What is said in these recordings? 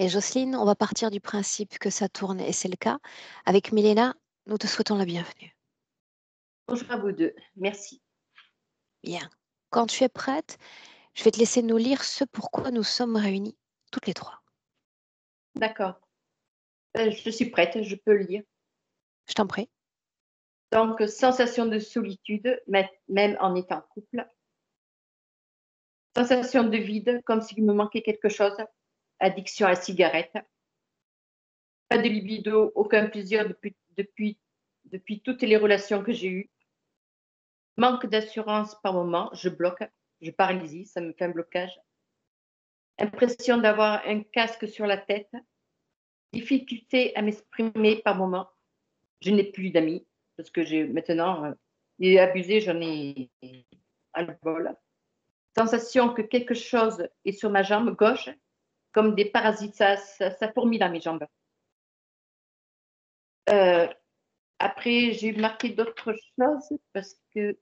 Et Jocelyne, on va partir du principe que ça tourne et c'est le cas. Avec Milena, nous te souhaitons la bienvenue. Bonjour à vous deux, merci. Bien. Quand tu es prête, je vais te laisser nous lire ce pourquoi nous sommes réunis, toutes les trois. D'accord. Je suis prête, je peux lire. Je t'en prie. Donc, sensation de solitude, même en étant couple. Sensation de vide, comme s'il me manquait quelque chose. Addiction à la cigarette. Pas de libido, aucun plaisir depuis toutes les relations que j'ai eues. Manque d'assurance par moment, je bloque, je paralysie, ça me fait un blocage. Impression d'avoir un casque sur la tête. Difficulté à m'exprimer par moment. Je n'ai plus d'amis parce que j'ai maintenant abusé, j'en ai à le bol. Sensation que quelque chose est sur ma jambe gauche, comme des parasites, ça fourmille dans mes jambes. Après, j'ai marqué d'autres choses parce que,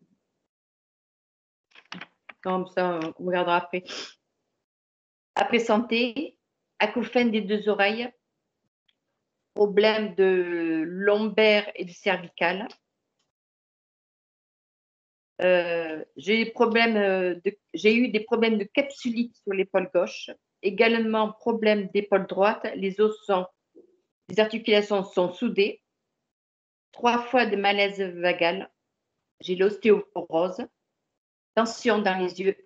comme ça, on regardera après. Après santé, acouphène des deux oreilles, problème de lombaire et de cervical. J'ai eu des problèmes de capsulite sur l'épaule gauche, également problème d'épaule droite. Les articulations sont soudées. 3 fois de malaise vagal. J'ai l'ostéoporose, tension dans les yeux,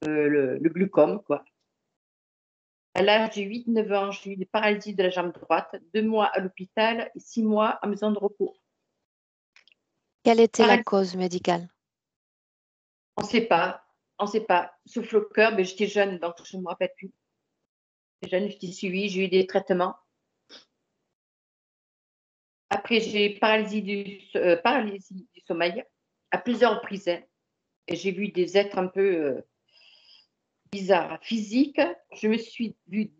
le glaucome, quoi. À l'âge de 8-9 ans, j'ai eu des paralysies de la jambe droite, 2 mois à l'hôpital et 6 mois à maison de repos. Quelle était la Paralysie, cause médicale? on ne sait pas, Souffle au cœur, mais j'étais jeune, donc je ne me rappelle plus. J'étais jeune, j'étais suivie, j'ai eu des traitements. Après, j'ai paralysie du sommeil à plusieurs reprises. Et j'ai vu des êtres un peu bizarres. Physique, je me suis vue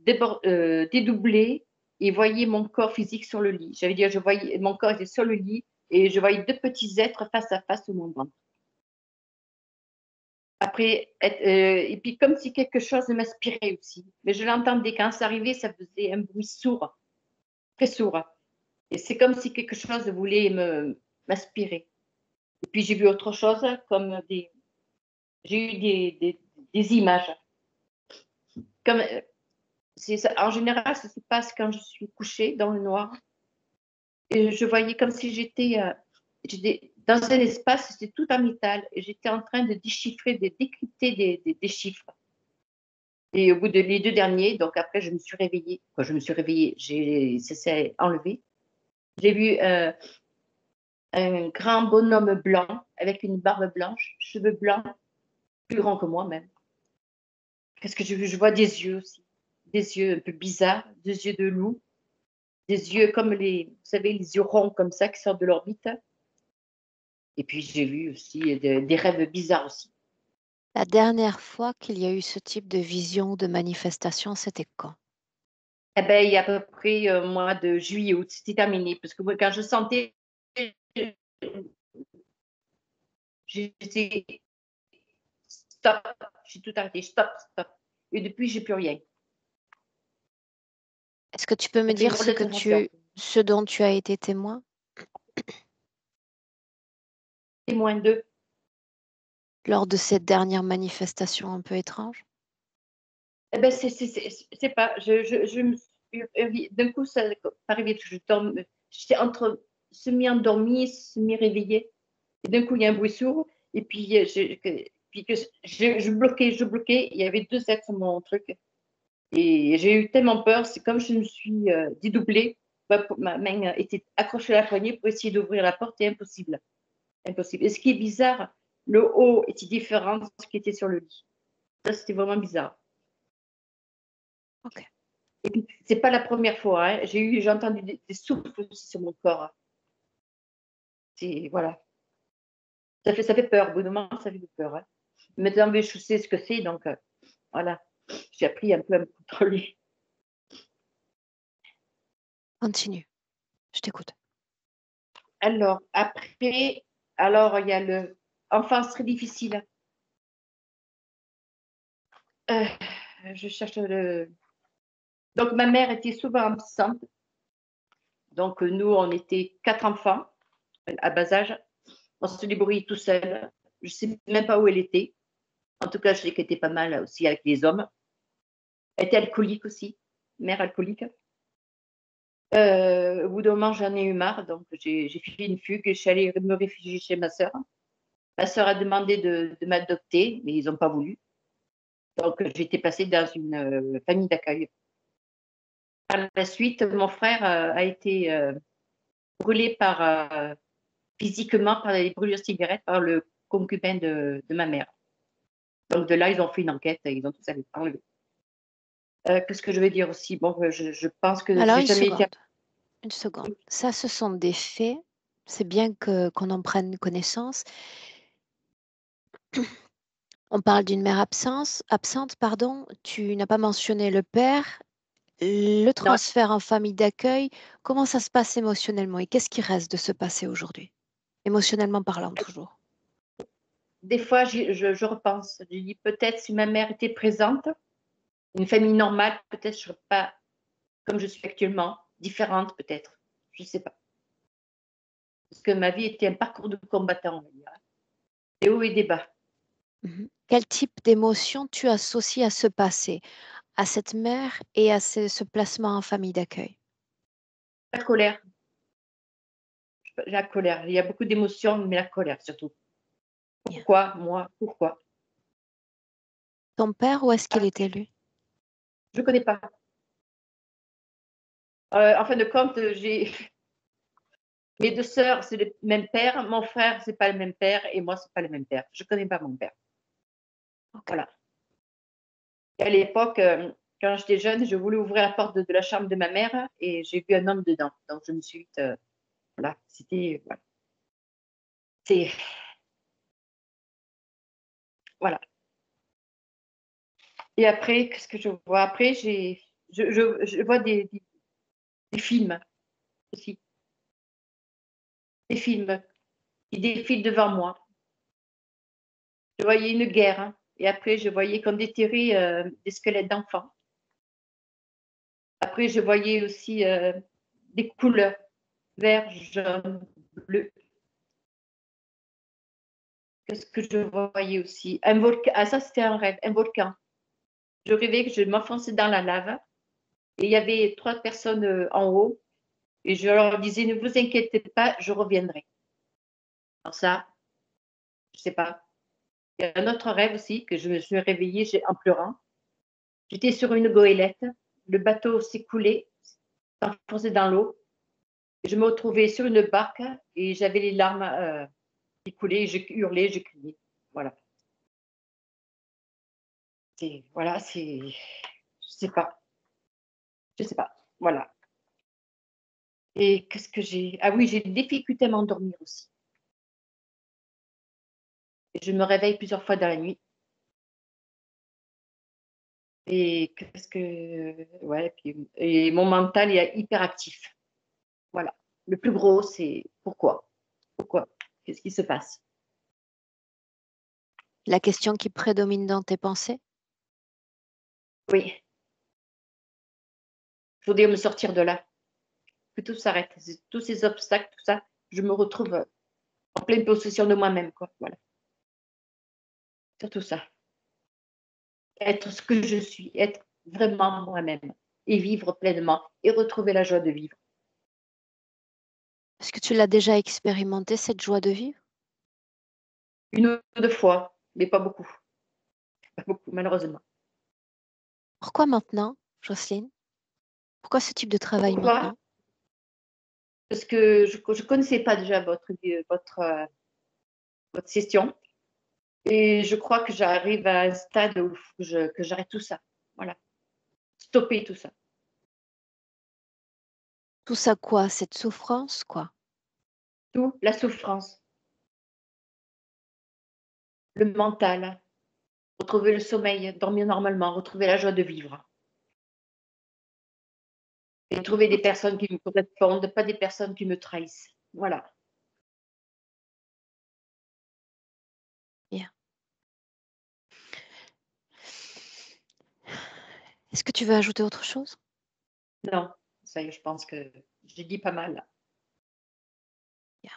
dédoubler et voyais mon corps physique sur le lit. J'avais dit, je voyais, mon corps était sur le lit et je voyais 2 petits êtres face à face sur mon ventre. Après, et puis comme si quelque chose m'aspirait aussi. Mais je l'entendais, quand ça arrivait, ça faisait un bruit sourd, très sourd. Et c'est comme si quelque chose voulait m'aspirer. Et puis j'ai vu autre chose, comme j'ai eu des images. Comme, en général, ça se passe quand je suis couchée dans le noir. Et je voyais comme si j'étais dans un espace, c'était tout en métal. Et j'étais en train de déchiffrer, de décrypter des chiffres. Et au bout de les 2 derniers, donc après, je me suis réveillée. Quand je me suis réveillée, ça s'est enlevé. J'ai vu un grand bonhomme blanc avec une barbe blanche, cheveux blancs, plus grand que moi même. Qu'est-ce que je vois des yeux aussi, des yeux un peu bizarres, des yeux de loup, des yeux comme vous savez, les yeux ronds comme ça qui sortent de l'orbite. Et puis j'ai vu aussi des rêves bizarres aussi. La dernière fois qu'il y a eu ce type de vision ou de manifestation, c'était quand? Eh ben, il y a à peu près mois de juillet, août, c'était terminé. Parce que moi, quand je sentais, j'étais stop, j'ai tout arrêté, stop, stop. Et depuis, j'ai plus rien. Est-ce que tu peux me Ça fait une dire drôle de sensation. ce dont tu as été témoin Témoin d'eux. lors de cette dernière manifestation un peu étrange? Eh ben, c'est pas, je me suis, d'un coup, ça arrivait, j'étais entre semi-endormie, semi-réveillée. Et d'un coup, il y a un bruit sourd. Et puis, je bloquais. Il y avait 2 êtres sur mon truc. Et j'ai eu tellement peur, c'est comme je me suis dédoublée. Ma main était accrochée à la poignée pour essayer d'ouvrir la porte et impossible. Impossible. Et ce qui est bizarre, le haut était différent de ce qui était sur le lit. Ça, c'était vraiment bizarre. Ok. Et puis, c'est pas la première fois. Hein. J'ai entendu des souffles aussi sur mon corps. Voilà. Ça fait peur. Au bout d'un moment, ça fait peur. Hein. Maintenant, je sais ce que c'est, donc voilà. J'ai appris un peu à me contrôler. Continue. Je t'écoute. Alors, après, il y a le enfance très difficile. Je cherche Donc, ma mère était souvent absente. Donc, nous, on était 4 enfants à bas âge. On se débrouillait tout seul. Je ne sais même pas où elle était. En tout cas, je sais qu'elle était pas mal aussi avec les hommes. Elle était alcoolique aussi, mère alcoolique. Au bout d'un moment, j'en ai eu marre, donc j'ai fait une fugue et je suis allée me réfugier chez ma sœur. Ma sœur a demandé de m'adopter, mais ils n'ont pas voulu. Donc, j'ai été passée dans une famille d'accueil. Par la suite, mon frère a été brûlé physiquement par les brûlures cigarettes par le concubin de ma mère. Donc, de là, ils ont fait une enquête et ils ont tout ça enlevé. Qu'est-ce que je veux dire aussi? Bon, je pense que Alors, j'ai jamais été. une seconde. Ça, ce sont des faits. C'est bien qu'on en prenne connaissance. On parle d'une mère absente, pardon. Tu n'as pas mentionné le père. Le Non, transfert en famille d'accueil, comment ça se passe émotionnellement et qu'est-ce qui reste de ce passé aujourd'hui? Émotionnellement parlant, toujours. des fois, je repense. Je dis peut-être si ma mère était présente, une famille normale, peut-être je ne serais pas comme je suis actuellement, différente peut-être. Je ne sais pas. Parce que ma vie était un parcours de combattant, on va dire. Des hauts et des bas. Quel type d'émotion tu associes à ce passé, à cette mère et à ce placement en famille d'accueil? La colère. La colère. Il y a beaucoup d'émotions, mais la colère surtout. Bien. Pourquoi moi? Pourquoi? Ton père, où est-ce qu'il est élu? Je ne connais pas. En fin de compte, j'ai mes deux sœurs, c'est le même père. Mon frère, c'est pas le même père. Et moi, c'est pas le même père. Je ne connais pas mon père. Ok. Voilà. Et à l'époque, quand j'étais jeune, je voulais ouvrir la porte de la chambre de ma mère et j'ai vu un homme dedans. Donc, je me suis dit, voilà, c'était. Voilà. C'est. Voilà. Et après, qu'est-ce que je vois? Après, je vois des films aussi. Des films qui défilent devant moi. Je voyais une guerre. Hein. Et après, je voyais qu'on déterrait des squelettes d'enfants. Après, je voyais aussi des couleurs, vert, jaune, bleu. Qu'est-ce que je voyais aussi? Un volcan. Ah, ça, c'était un rêve, un volcan. Je rêvais que je m'enfonçais dans la lave. Et il y avait 3 personnes en haut. Et je leur disais, ne vous inquiétez pas, je reviendrai. Alors ça, je sais pas. Il y a un autre rêve aussi que je me suis réveillée en pleurant. J'étais sur une goélette. Le bateau s'écoulait, s'enfonçait dans l'eau. Je me retrouvais sur une barque et j'avais les larmes qui coulaient. Je hurlais, je criais. Voilà. Voilà, je sais pas. Je sais pas. Voilà. Et qu'est-ce que j'ai? Ah oui, j'ai des difficultés à m'endormir aussi. Et je me réveille plusieurs fois dans la nuit. Et qu'est-ce que. Ouais, et mon mental est hyperactif. Voilà. Le plus gros, c'est pourquoi? Pourquoi? Qu'est-ce qui se passe? La question qui prédomine dans tes pensées? Oui, il faudrait me sortir de là. Que tout s'arrête. Tous ces obstacles, tout ça, je me retrouve en pleine possession de moi-même, quoi. Voilà. Surtout ça. Être ce que je suis, être vraiment moi-même et vivre pleinement et retrouver la joie de vivre. Est-ce que tu l'as déjà expérimenté, cette joie de vivre? Une ou deux fois, mais pas beaucoup. Pas beaucoup, malheureusement. Pourquoi maintenant, Jocelyne? Pourquoi ce type de travail Pourquoi? maintenant? Parce que je ne connaissais pas déjà votre session. Et je crois que j'arrive à un stade où que j'arrête tout ça. Voilà. Stopper tout ça. Tout ça quoi? Cette souffrance, quoi? Tout, la souffrance, le mental, retrouver le sommeil, dormir normalement, retrouver la joie de vivre. Et trouver des Ok, personnes qui me correspondent, pas des personnes qui me trahissent. Voilà. bien. Est-ce que tu veux ajouter autre chose? Non, ça y est, je pense que j'ai dit pas mal là. Bien.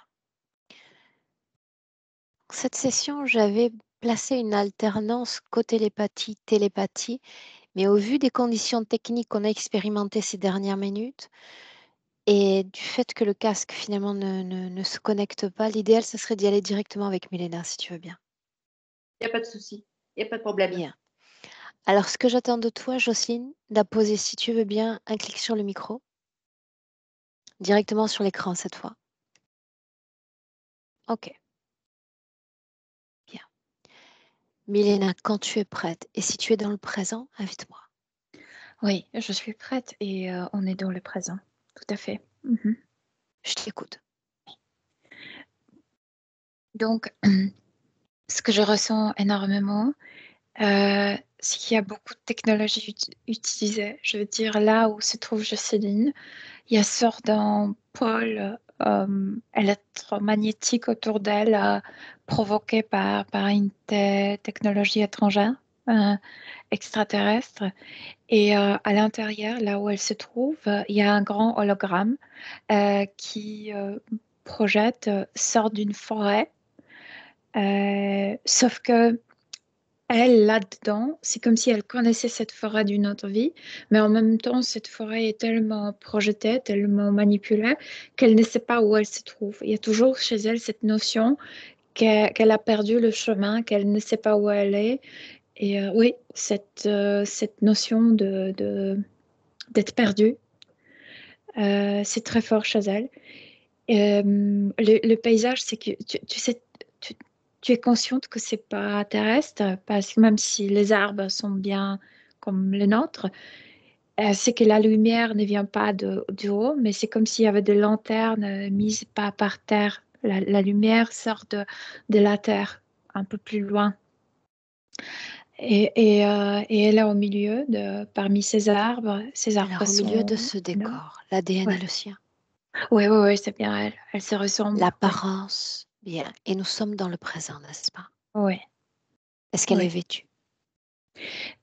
Cette session, j'avais placé une alternance cotélépathie-télépathie, mais au vu des conditions techniques qu'on a expérimentées ces dernières minutes et du fait que le casque finalement ne se connecte pas, l'idéal, ce serait d'y aller directement avec Milena, si tu veux bien. Il y a pas de souci, il y a pas de problème. Bien. Alors, ce que j'attends de toi, Jocelyne, d'apposer, si tu veux bien, un clic sur le micro, directement sur l'écran cette fois. Ok, bien. Milena, quand tu es prête et si tu es dans le présent, invite-moi. Oui, je suis prête et on est dans le présent. Tout à fait. Mhm. Je t'écoute. Donc, ce que je ressens énormément, c'est qu'il y a beaucoup de technologies utilisées. Je veux dire, là où se trouve Jocelyne, il y a sorte d'un pôle électromagnétique autour d'elle provoqué par une technologie étrangère, euh, extraterrestre. Et à l'intérieur, là où elle se trouve, il y a un grand hologramme qui projette, sort d'une forêt. Sauf que elle, là-dedans, c'est comme si elle connaissait cette forêt d'une autre vie, mais en même temps, cette forêt est tellement projetée, tellement manipulée, qu'elle ne sait pas où elle se trouve. Il y a toujours chez elle cette notion qu'elle a perdu le chemin, qu'elle ne sait pas où elle est. Et oui, cette notion d'être perdue, c'est très fort chez elle. Le paysage, c'est que tu sais, tu, tu es consciente que c'est pas terrestre, parce que même si les arbres sont bien comme les nôtres, c'est que la lumière ne vient pas du haut, mais c'est comme s'il y avait des lanternes mises pas par terre. La lumière sort de la terre, un peu plus loin. Et elle est au milieu parmi ces arbres. Ces arbres Alors, au milieu de sont ce énormes. décor, l'ADN est Ouais, le sien. ouais, ouais, ouais, c'est bien elle. Elle se ressemble. Ouais, L'apparence, bien. Et nous sommes dans le présent, n'est-ce pas? ouais, Est-ce qu'elle est ouais. vêtue?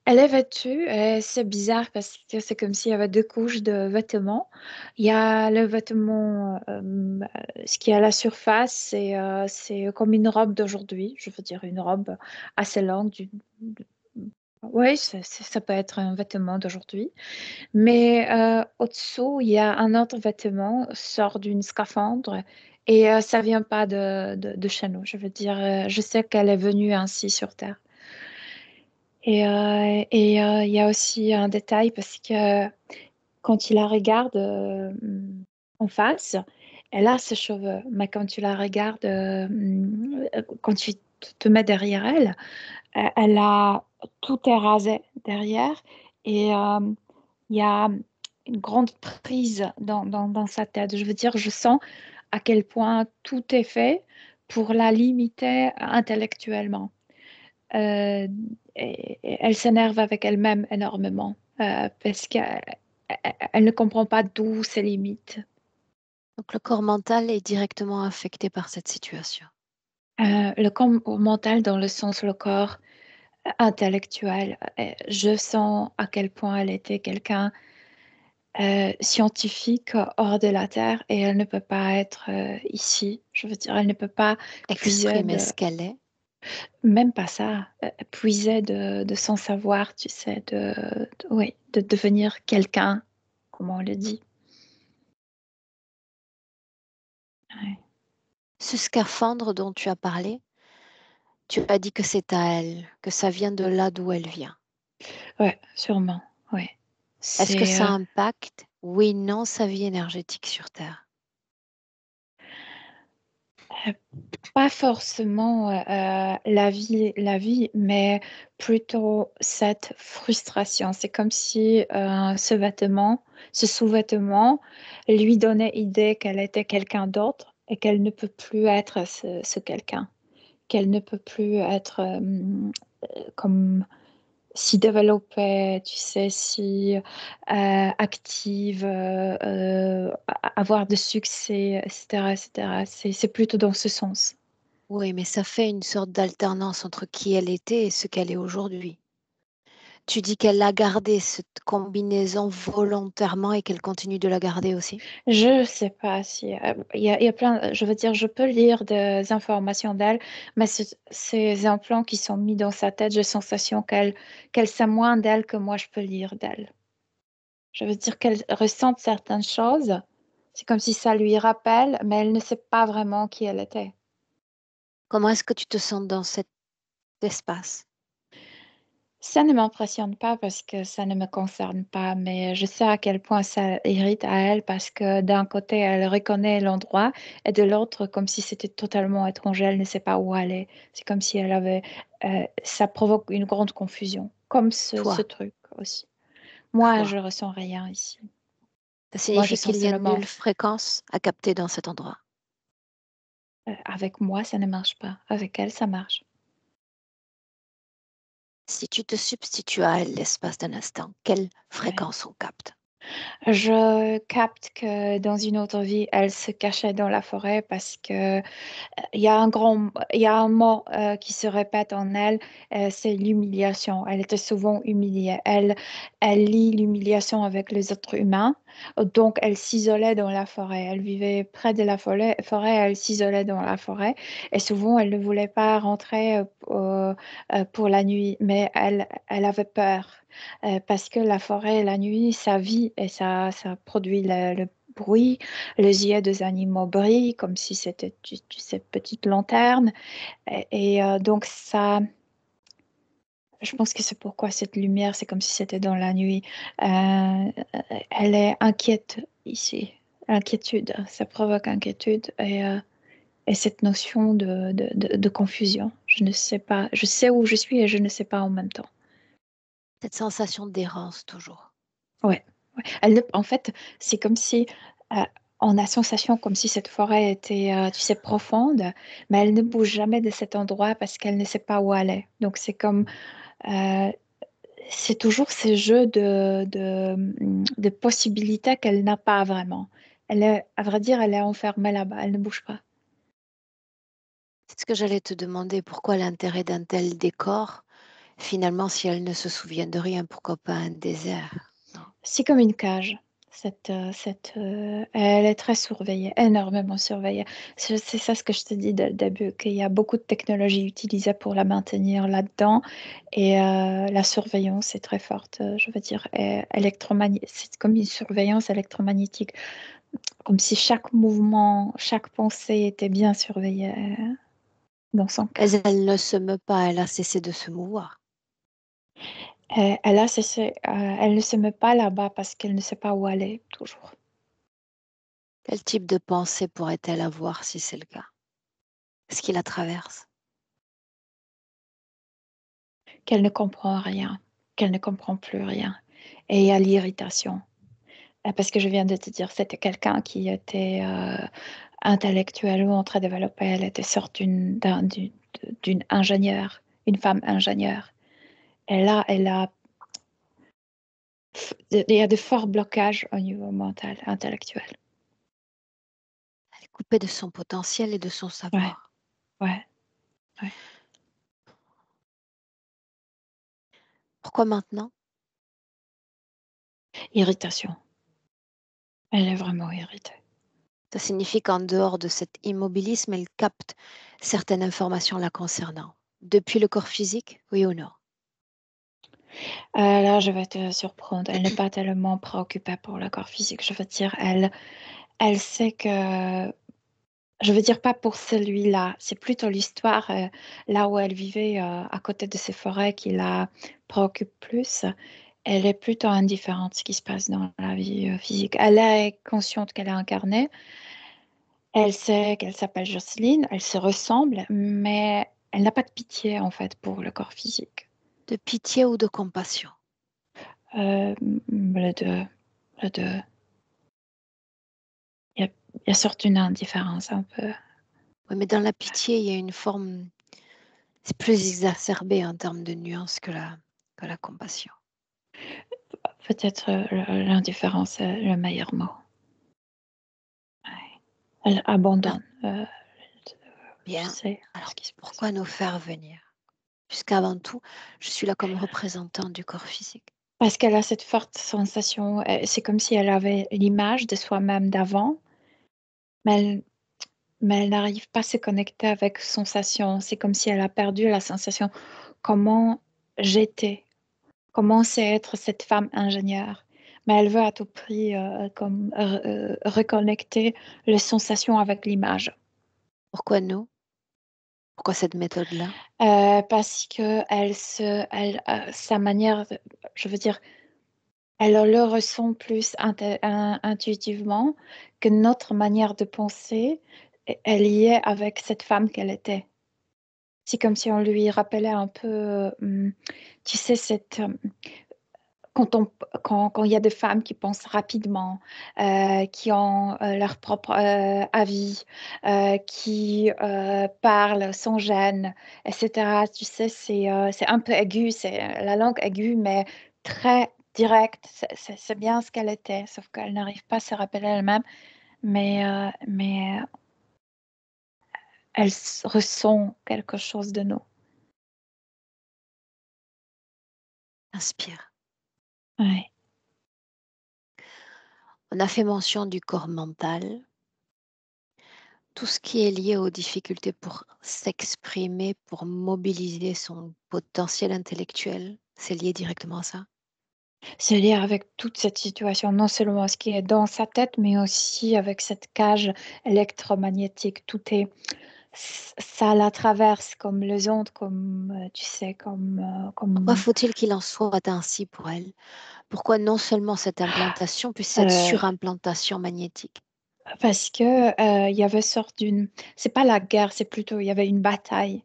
Elle est vêtue, c'est bizarre parce que c'est comme s'il y avait deux couches de vêtements. Il y a le vêtement, ce qui est à la surface, c'est comme une robe d'aujourd'hui, je veux dire une robe assez longue. Oui, ça peut être un vêtement d'aujourd'hui. Mais au-dessous, il y a un autre vêtement, sort d'une scaphandre. Et ça vient pas de chez nous. Je veux dire, je sais qu'elle est venue ainsi sur Terre. Et il y a aussi un détail parce que quand tu la regardes en face, elle a ses cheveux, mais quand tu la regardes, quand tu te mets derrière elle, elle a tout est rasé derrière et il y a une grande prise dans sa tête. Je veux dire, je sens à quel point tout est fait pour la limiter intellectuellement. Et elle s'énerve avec elle-même énormément parce qu'elle ne comprend pas d'où ses limites. Donc, le corps mental est directement affecté par cette situation. Le corps mental dans le sens le corps intellectuel, je sens à quel point elle était quelqu'un scientifique hors de la Terre et elle ne peut pas être ici. Je veux dire, elle ne peut pas puiser Exprimer ce qu'elle est. même pas ça, puiser de son savoir, tu sais, oui, de devenir quelqu'un, comme on le dit. Ouais, Ce scaphandre dont tu as parlé, tu as dit que c'est à elle, que ça vient de là d'où elle vient. ouais, sûrement, ouais. Est-ce que C'est ça impacte, oui, non, sa vie énergétique sur Terre? euh, pas forcément la vie, mais plutôt cette frustration. C'est comme si ce vêtement, ce sous-vêtement, lui donnait idée qu'elle était quelqu'un d'autre et qu'elle ne peut plus être ce quelqu'un, qu'elle ne peut plus être comme si développée, tu sais, si active, avoir de succès, etc., etc. C'est plutôt dans ce sens. Oui, mais ça fait une sorte d'alternance entre qui elle était et ce qu'elle est aujourd'hui. Tu dis qu'elle a gardé cette combinaison volontairement et qu'elle continue de la garder aussi? Je sais pas si il y a plein. Je veux dire, je peux lire des informations d'elle, mais ces implants qui sont mis dans sa tête, j'ai sensation qu'elle sait moins d'elle que moi je peux lire d'elle. Je veux dire qu'elle ressente certaines choses. C'est comme si ça lui rappelle, mais elle ne sait pas vraiment qui elle était. Comment est-ce que tu te sens dans cet espace? Ça ne m'impressionne pas parce que ça ne me concerne pas, mais je sais à quel point ça irrite à elle parce que d'un côté, elle reconnaît l'endroit et de l'autre, comme si c'était totalement étranger, elle ne sait pas où aller. C'est comme si elle avait... ça provoque une grande confusion, comme ce Toi, truc aussi. Moi, toi. je ressens rien ici. Ça Moi, je signifie sens qu'il y a seulement... nulle fréquence à capter dans cet endroit. avec moi, ça ne marche pas. Avec elle, ça marche. Si tu te substitues à elle l'espace d'un instant, quelle Ouais. fréquence on capte? Je capte que dans une autre vie, elle se cachait dans la forêt parce que il y a un mot qui se répète en elle, c'est l'humiliation. Elle était souvent humiliée. Elle lie l'humiliation avec les êtres humains, donc elle s'isolait dans la forêt. Elle vivait près de la forêt, elle s'isolait dans la forêt et souvent elle ne voulait pas rentrer pour la nuit, mais elle avait peur parce que la forêt, la nuit, ça vit et ça produit le bruit. Les yeux des animaux brillent comme si c'était cette petite lanterne. Donc ça, je pense que c'est pourquoi cette lumière, c'est comme si c'était dans la nuit. Euh, Elle est inquiète ici. Inquiétude, ça provoque inquiétude et cette notion de confusion. Je ne sais pas, je sais où je suis et je ne sais pas en même temps. Cette sensation d'errance toujours. Ouais, ouais. En fait, c'est comme si euh, on a sensation comme si cette forêt était, tu sais, profonde, mais elle ne bouge jamais de cet endroit parce qu'elle ne sait pas où aller. Donc c'est comme, euh, c'est toujours ces jeux de possibilités qu'elle n'a pas vraiment. Elle est, à vrai dire, elle est enfermée là-bas, elle ne bouge pas. C'est ce que j'allais te demander, pourquoi l'intérêt d'un tel décor? Finalement, si elle ne se souvient de rien, pourquoi pas un désert? Non. C'est comme une cage. Elle est très surveillée, énormément surveillée. C'est ça ce que je te dis dès le début, qu'il y a beaucoup de technologies utilisées pour la maintenir là-dedans et la surveillance est très forte, je veux dire, c'est comme une surveillance électromagnétique, comme si chaque mouvement, chaque pensée était bien surveillée dans son cas. Mais elle ne se meut pas, elle a cessé de se mouvoir. Elle ne se met pas là-bas parce qu'elle ne sait pas où aller, toujours. Quel type de pensée pourrait-elle avoir si c'est le cas? Ce qui la traverse? Qu'elle ne comprend rien, qu'elle ne comprend plus rien. Et il y a l'irritation. Parce que je viens de te dire, c'était quelqu'un qui était intellectuellement très développé. Elle était sorte d'une ingénieure, une femme ingénieure. Et là, il y a de forts blocages au niveau mental, intellectuel. Elle est coupée de son potentiel et de son Ouais, savoir. ouais, ouais. Pourquoi maintenant? Irritation. Elle est vraiment irritée. Ça signifie qu'en dehors de cet immobilisme, elle capte certaines informations la concernant. Depuis le corps physique, oui ou non? Là, je vais te surprendre. Elle n'est pas tellement préoccupée pour le corps physique. Je veux dire, elle sait que je veux dire pas pour celui-là, c'est plutôt l'histoire là où elle vivait à côté de ces forêts qui la préoccupe plus. Elle est plutôt indifférente à ce qui se passe dans la vie physique. Elle est consciente qu'elle est incarnée. Elle sait qu'elle s'appelle Jocelyne. Elle se ressemble, mais elle n'a pas de pitié en fait pour le corps physique. De pitié ou de compassion? Les deux, les deux. Il y a surtout une indifférence un peu. Oui, mais dans la pitié, il y a une forme, c'est plus exacerbé en termes de nuances que la compassion. Peut-être l'indifférence est le meilleur mot. Ouais. Elle Ah, abandonne. Je bien. sais ce Alors, qui se passe. pourquoi nous faire venir? puisqu'avant tout, je suis là comme représentant du corps physique. Parce qu'elle a cette forte sensation, c'est comme si elle avait l'image de soi-même d'avant, mais elle n'arrive pas à se connecter avec sensation. C'est comme si elle a perdu la sensation comment j'étais, comment c'est être cette femme ingénieure. Mais elle veut à tout prix reconnecter les sensations avec l'image. Pourquoi nous? Pourquoi cette méthode-là? Parce que sa manière, je veux dire, elle le ressent plus intuitivement que notre manière de penser est liée avec cette femme qu'elle était. C'est comme si on lui rappelait un peu, tu sais, quand quand il y a des femmes qui pensent rapidement, qui ont leur propre avis, qui parlent sans gêne, etc. Tu sais, c'est un peu aigu, c'est la langue aiguë, mais très directe. C'est bien ce qu'elle était, sauf qu'elle n'arrive pas à se rappeler elle-même, mais elle ressent quelque chose de nous. Inspire. Ouais. On a fait mention du corps mental. Tout ce qui est lié aux difficultés pour s'exprimer, pour mobiliser son potentiel intellectuel, c'est lié directement à ça. C'est lié avec toute cette situation, non seulement ce qui est dans sa tête, mais aussi avec cette cage électromagnétique. Ça la traverse comme les ondes, comme, tu sais, Pourquoi comme faut-il qu'il en soit ainsi pour elle? Pourquoi non seulement cette implantation, puis cette euh, surimplantation magnétique? parce que il y avait sorte c'est pas la guerre, c'est plutôt, il y avait une bataille.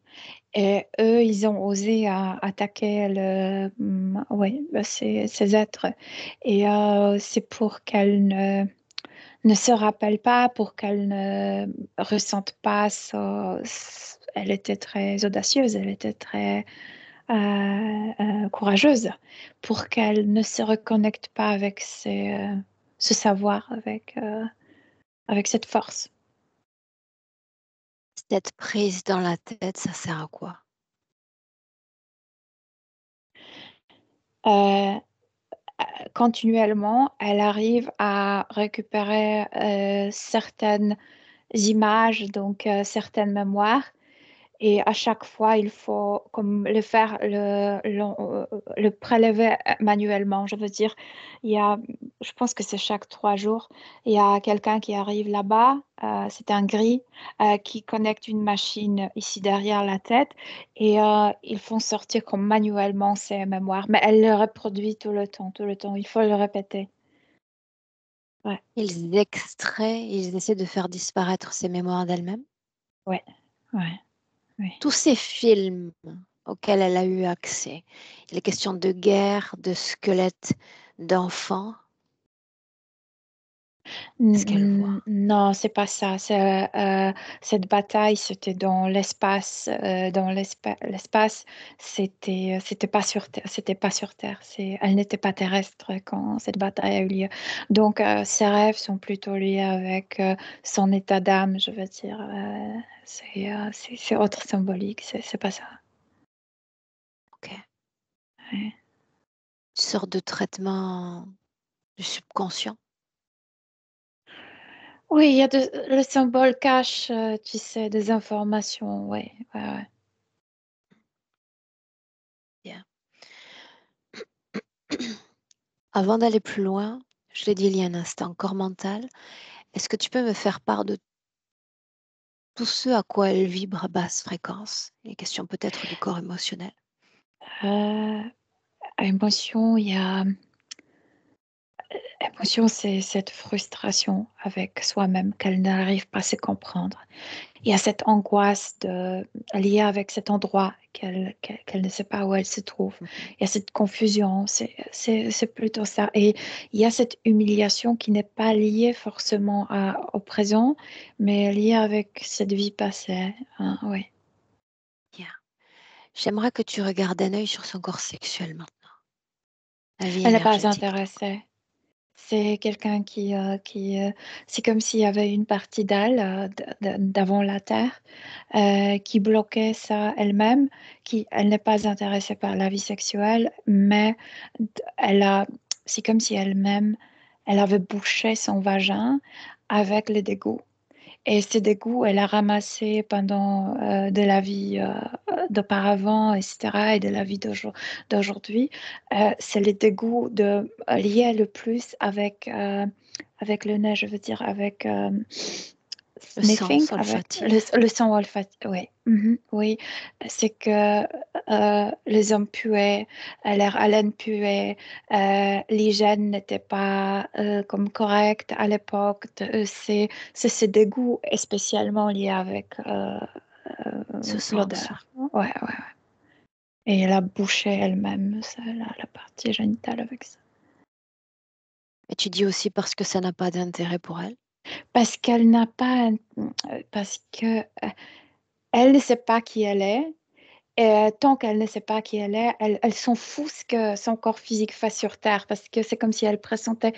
Et eux, ils ont osé attaquer ouais, ces êtres. Et c'est pour qu'elle ne se rappelle pas, pour qu'elle ne ressente pas elle était très audacieuse, elle était très courageuse, pour qu'elle ne se reconnecte pas avec ce savoir, avec cette force. Cette prise dans la tête, ça sert à quoi? Euh, Continuellement, elle arrive à récupérer certaines images, donc certaines mémoires. Et à chaque fois, il faut comme le prélever manuellement. Je veux dire, je pense que c'est chaque 3 jours, il y a quelqu'un qui arrive là-bas, c'est un gris, qui connecte une machine ici derrière la tête et ils font sortir comme manuellement ces mémoires. Mais elle le reproduit tout le temps, tout le temps. Il faut le répéter. Ouais, Ils extraient, ils essaient de faire disparaître ces mémoires d'elle-même. ouais, ouais, ouais. Tous ces films auxquels elle a eu accès, les questions de guerre, de squelettes, d'enfants, qu'est-ce qu'elle voit? Non, c'est pas ça. Cette bataille, c'était dans l'espace. L'espace, c'était pas sur Terre. C'était pas sur Terre. Elle n'était pas terrestre quand cette bataille a eu lieu. Donc, ses rêves sont plutôt liés avec son état d'âme, je veux dire. C'est autre symbolique. C'est pas ça. Ok. Ouais. Une sorte de traitement du subconscient. Oui, le symbole cache, tu sais, des informations. Oui, ouais, ouais. Bien. Avant d'aller plus loin, je l'ai dit il y a un instant, corps mental, est-ce que tu peux me faire part de tout ce à quoi elle vibre à basse fréquence? Les questions peut-être du corps émotionnel. Euh, Émotion, il y a émotion, c'est cette frustration avec soi-même qu'elle n'arrive pas à se comprendre. Il y a cette angoisse liée avec cet endroit qu'elle ne sait pas où elle se trouve. Il y a cette confusion, c'est plutôt ça. Et il y a cette humiliation qui n'est pas liée forcément au présent, mais liée avec cette vie passée. Hein, oui. Bien. J'aimerais que tu regardes d'un œil sur son corps sexuel maintenant, la vie Elle n'est pas énergétique. intéressée. C'est quelqu'un c'est comme s'il y avait une partie d'elle d'avant la Terre qui bloquait ça elle-même, elle n'est pas intéressée par la vie sexuelle, mais elle a, c'est comme si elle-même, elle avait bouché son vagin avec le dégoût. Et ces dégoûts, elle a ramassé pendant de la vie d'auparavant, etc., et de la vie d'aujourd'hui. C'est les dégoûts liés le plus avec le nez, je veux dire, avec Le sens sniffing, avec olfactif. le sang olfactif. Oui, mhm, oui. C'est que les hommes puaient, leur haleine puait, l'hygiène n'était pas comme correcte à l'époque. C'est ces dégoûts spécialement liés avec Ce sens-là. l'odeur. Ouais, ouais, ouais. Et elle a bouché elle-même la partie génitale avec ça. Et tu dis aussi parce que ça n'a pas d'intérêt pour elle. Parce qu'elle n'a pas, parce que elle ne sait pas qui elle est. Et tant qu'elle ne sait pas qui elle s'en fout ce que son corps physique fait sur Terre, parce que c'est comme si elle pressentait,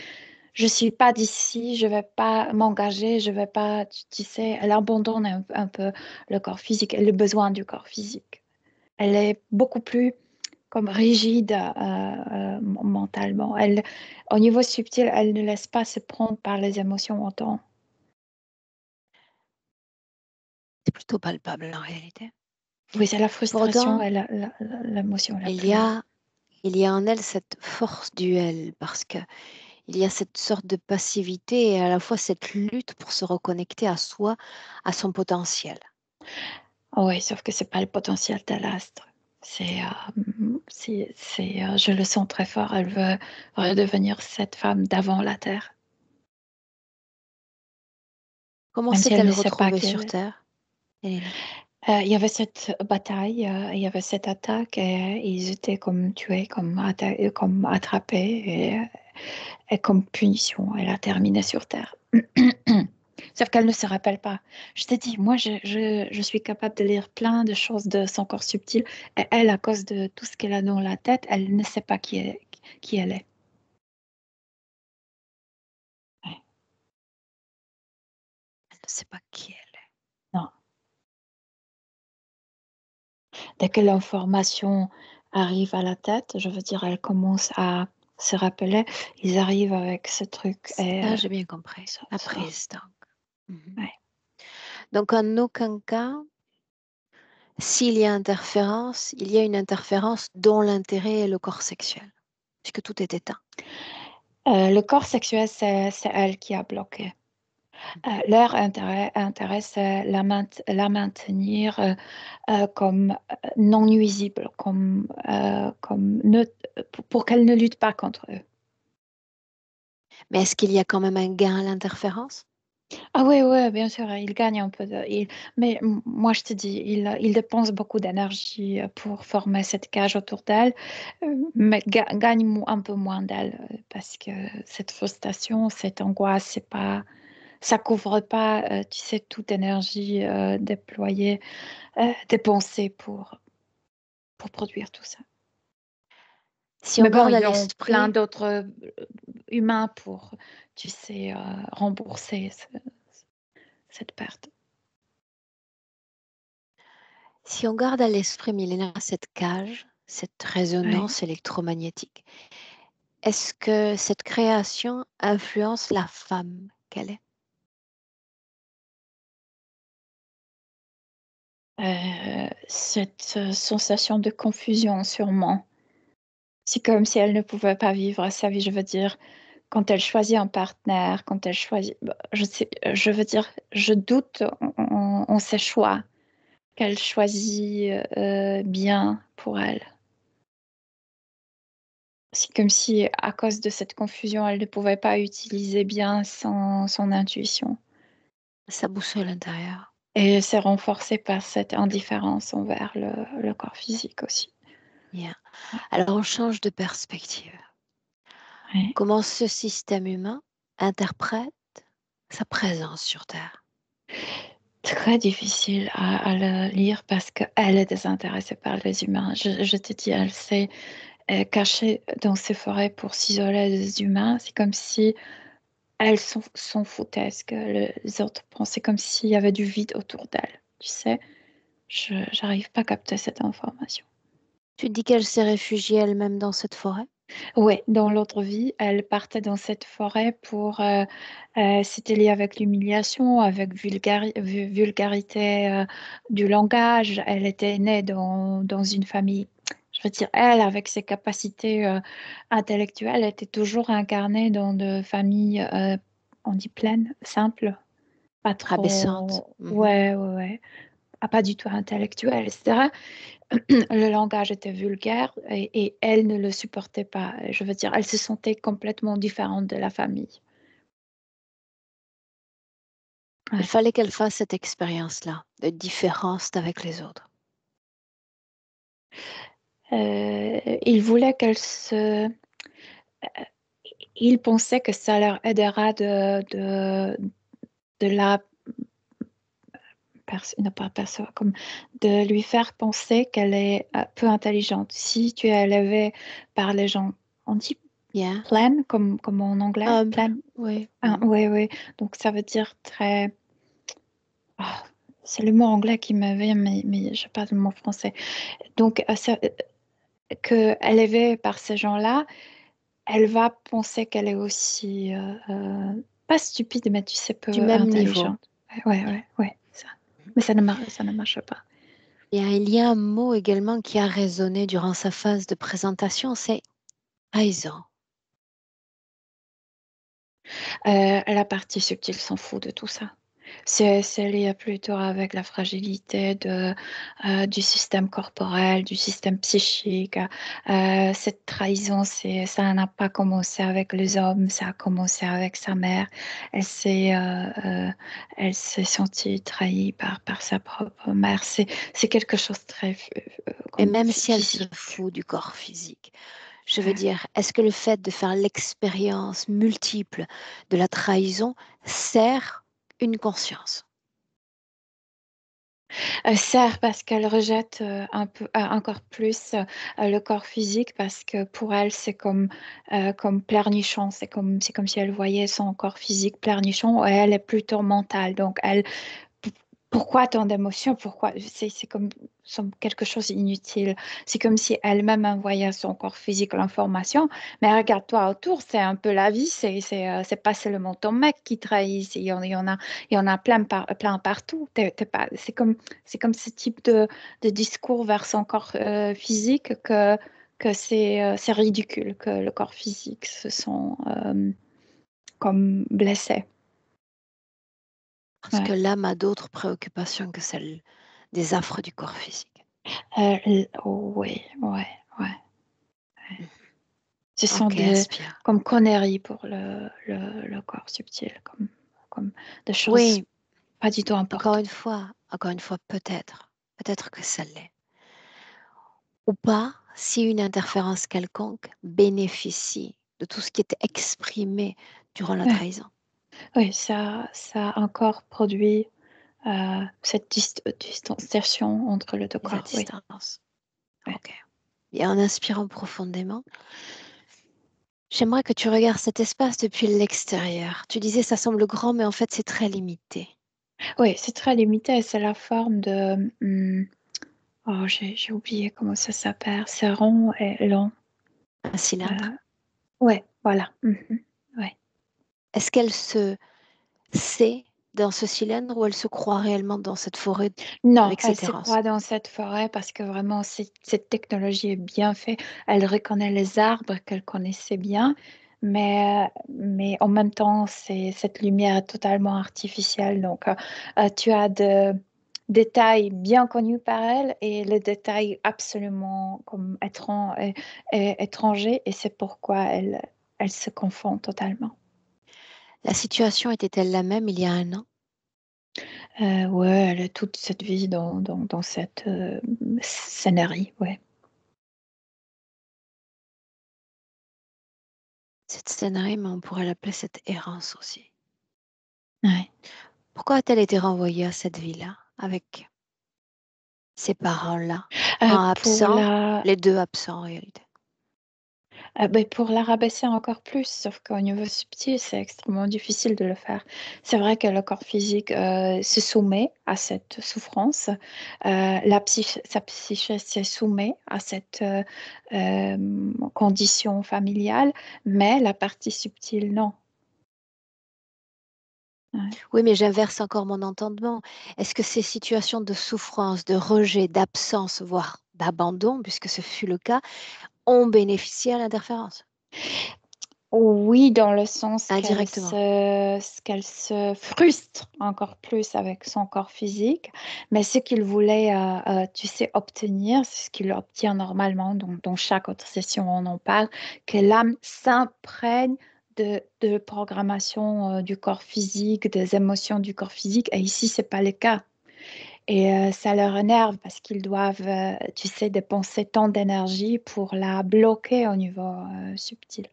je suis pas d'ici, je vais pas m'engager, je vais pas, tu sais, elle abandonne un peu le corps physique et le besoin du corps physique. Elle est beaucoup plus comme rigide mentalement. Au niveau subtil, elle ne laisse pas se prendre par les émotions autant. C'est plutôt palpable en réalité. Oui, c'est la frustration Pourtant, et l'émotion la il y plus. a, il y a en elle cette force duel parce que il y a cette sorte de passivité et à la fois cette lutte pour se reconnecter à soi, à son potentiel. Oui, sauf que c'est pas le potentiel de l'astre. Je le sens très fort. Elle veut redevenir cette femme d'avant la Terre, Comment même si elle s'est-elle ne sait pas retrouvée qui elle sur est. Terre, Elena? Il y avait cette bataille, il y avait cette attaque et ils étaient comme tués, comme attrapés et comme punition. Elle a terminé sur Terre. Sauf qu'elle ne se rappelle pas. Je t'ai dit, moi, je suis capable de lire plein de choses de son corps subtil. Et elle, à cause de tout ce qu'elle a dans la tête, elle ne sait pas qui elle est. Ouais. Elle ne sait pas qui elle est. Non. Dès que l'information arrive à la tête, je veux dire, elle commence à se rappeler, ils arrivent avec ce truc et Ça, j'ai bien compris. ça La sort. prise, donc. Mhm. Ouais. Donc, en aucun cas, s'il y a interférence, il y a une interférence dont l'intérêt est le corps sexuel, puisque tout est éteint. Le corps sexuel, c'est elle qui a bloqué. Leur intérêt, c'est la maintenir comme non nuisible, comme pour qu'elle ne lutte pas contre eux. Mais est-ce qu'il y a quand même un gain à l'interférence? Ah oui, oui, bien sûr, il gagne un peu mais moi je te dis, il dépense beaucoup d'énergie pour former cette cage autour d'elle, mais gagne un peu moins d'elle parce que cette frustration, cette angoisse, ça couvre pas, tu sais, toute énergie déployée, dépensée pour produire tout ça. Si Mais on bon, garde à ils ont plein l'esprit, d'autres humains pour, tu sais, rembourser cette perte. si on garde à l'esprit, Milena, cette cage, cette Ouais. résonance électromagnétique, est-ce que cette création influence la femme qu'elle est? Cette sensation de confusion, sûrement. C'est comme si elle ne pouvait pas vivre sa vie, je veux dire, quand elle choisit un partenaire, quand elle choisit, bah, je veux dire, je doute en ses choix, qu'elle choisit bien pour elle. C'est comme si, à cause de cette confusion, elle ne pouvait pas utiliser bien son intuition. Sa boussole intérieure. Et c'est renforcé par cette indifférence envers le corps physique aussi. Bien. Ouais. Alors, on change de perspective. Ouais. Comment ce système humain interprète sa présence sur Terre? Très difficile à le lire parce qu'elle est désintéressée par les humains. Je te dis, elle sait, cachée dans ces forêts pour s'isoler des humains. C'est comme si elle s'en foutait, ce que les autres pensaient, comme s'il y avait du vide autour d'elle. Tu sais, j'arrive pas à capter cette information. Tu dis qu'elle s'est réfugiée elle-même dans cette forêt? Oui, dans l'autre vie, elle partait dans cette forêt pour c'était lié avec l'humiliation, avec vulgarité du langage. Elle était née dans une famille, je veux dire, elle, avec ses capacités intellectuelles, était toujours incarnée dans de familles, on dit pleines, simples, pas Rabaissante. trop, ouais, ouais, ouais, pas du tout intellectuelles, etc. Le langage était vulgaire et elle ne le supportait pas. Je veux dire, elle se sentait complètement différente de la famille. Il Ouais. fallait qu'elle fasse cette expérience-là, de différence avec les autres. Il voulait il pensait que ça leur aidera de la ne pas percevoir, comme de lui faire penser qu'elle est peu intelligente. Si tu es élevée par les gens, on dit Bien. pleine, comme en anglais, Humble, pleine. oui. Ah, oui, oui. Donc ça veut dire très. Ah, c'est le mot anglais qui me vient, mais je parle le mot français. Donc, qu'elle est élevée par ces gens-là, elle va penser qu'elle est aussi, pas stupide, mais tu sais, Du peu même niveau. intelligente. Ouais, ouais, ouais, ça. Mais ça ne marche pas. Il y a un mot également qui a résonné durant sa phase de présentation, c'est trahison. La partie subtile s'en fout de tout ça. C'est lié plutôt avec la fragilité du système corporel, du système psychique. Cette trahison, ça n'a pas commencé avec les hommes, ça a commencé avec sa mère. Elle s'est, euh, euh, elle s'est sentie trahie par sa propre mère. C'est quelque chose de très Et comme même si elle se physique. fout du corps physique, je veux dire, est-ce que le fait de faire l'expérience multiple de la trahison sert une conscience? Certes, parce qu'elle rejette un peu, encore plus le corps physique, parce que pour elle, c'est comme pleurnichon. C'est comme si elle voyait son corps physique pleurnichon, et elle est plutôt mentale. Donc, P- pourquoi tant d'émotions? Pourquoi? C'est comme quelque chose d'inutile. C'est comme si elle-même envoyait à son corps physique l'information. Mais regarde-toi autour, c'est un peu la vie. C'est pas seulement ton mec qui trahit. Il y en a plein partout. C'est comme ce type de discours vers son corps physique que c'est ridicule que le corps physique se sent comme blessé. Parce que Ouais. l'âme a d'autres préoccupations que celles des affres du corps physique. Oh, oui, ouais, ouais. Mhm. Ce sont Ok, des inspire. comme conneries pour le corps subtil, comme des choses Oui, pas du tout importantes. encore une fois, peut-être que ça l'est. Ou pas si une interférence quelconque bénéficie de tout ce qui est exprimé durant la Ouais, trahison, oui, ça a encore produit cette distanciation entre les deux et la corps. Oui, distance. ouais. Ok. Et en inspirant profondément, j'aimerais que tu regardes cet espace depuis l'extérieur. Tu disais ça semble grand, mais en fait c'est très limité. Oui, c'est très limité. C'est la forme de. Oh, j'ai oublié comment ça s'appelle. C'est rond et long. Un cylindre. Ouais, voilà. Mhm. Ouais. Est-ce qu'elle se sait dans ce cylindre ou elle se croit réellement dans cette forêt Non, avec elle cette se errance? croit dans cette forêt parce que vraiment, cette technologie est bien faite. Elle reconnaît les arbres qu'elle connaissait bien, mais en même temps, cette lumière est totalement artificielle. Donc, tu as de détails bien connus par elle et le détail absolument comme étranger, et c'est pourquoi elle se confond totalement. La situation était-elle la même il y a un an? Ouais, elle a toute cette vie dans cette scénario, ouais. Cette scénario, mais on pourrait l'appeler cette errance aussi. Ouais. Pourquoi a-t-elle été renvoyée à cette vie-là avec ces parents-là, Pour absents, la, les deux absents en réalité? Pour la rabaisser encore plus, sauf qu'au niveau subtil, c'est extrêmement difficile de le faire. C'est vrai que le corps physique se soumet à cette souffrance, sa psyché se soumet à cette condition familiale, mais la partie subtile, non. Ouais. Oui, mais j'inverse encore mon entendement. Est-ce que ces situations de souffrance, de rejet, d'absence, voire d'abandon, puisque ce fut le cas, ont bénéficié à l'interférence? Oui, dans le sens Indirectement. qu'elle se frustre encore plus avec son corps physique, mais ce qu'il voulait, tu sais, obtenir, c'est ce qu'il obtient normalement, donc dans chaque autre session, on en parle, que l'âme s'imprègne de programmation du corps physique, des émotions du corps physique, et ici, c'est pas le cas. Et ça leur énerve parce qu'ils doivent, tu sais, dépenser tant d'énergie pour la bloquer au niveau subtil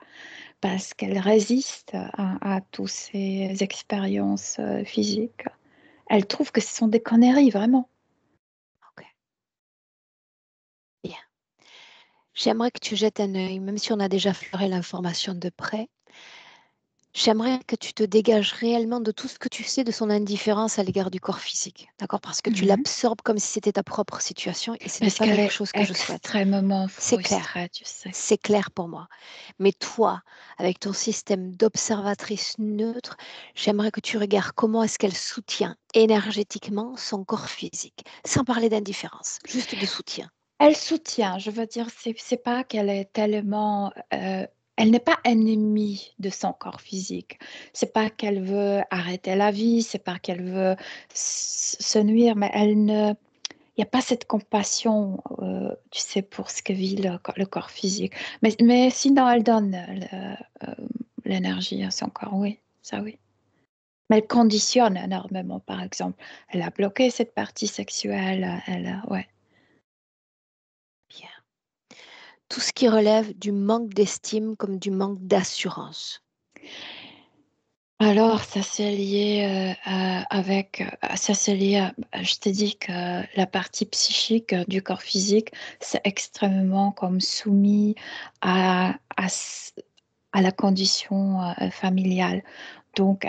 parce qu'elle résiste à toutes ces expériences physiques. Elle trouve que ce sont des conneries, vraiment. Ok, bien. J'aimerais que tu jettes un œil, même si on a déjà effleuré l'information de près. J'aimerais que tu te dégages réellement de tout ce que tu sais de son indifférence à l'égard du corps physique, d'accord? Parce que tu Mhm. l'absorbes comme si c'était ta propre situation et ce n'est Parce pas qu'elle quelque est chose que je souhaite. extrêmement C'est clair, frustrée, tu sais. c'est clair pour moi. Mais toi, avec ton système d'observatrice neutre, j'aimerais que tu regardes comment est-ce qu'elle soutient énergétiquement son corps physique, sans parler d'indifférence, juste de soutien. Elle soutient, je veux dire, c'est pas qu'elle est tellement. Elle n'est pas ennemie de son corps physique. C'est pas qu'elle veut arrêter la vie, c'est pas qu'elle veut se nuire, mais elle ne. Il n'y a pas cette compassion, tu sais, pour ce que vit le corps physique. Mais sinon, elle donne l'énergie à son corps, oui, ça oui. Mais elle conditionne énormément, par exemple. Elle a bloqué cette partie sexuelle, ouais. Bien. Tout ce qui relève du manque d'estime comme du manque d'assurance. Alors, ça c'est lié ça c'est lié je t'ai dit que la partie psychique du corps physique, c'est extrêmement comme soumis à, à la condition familiale. Donc,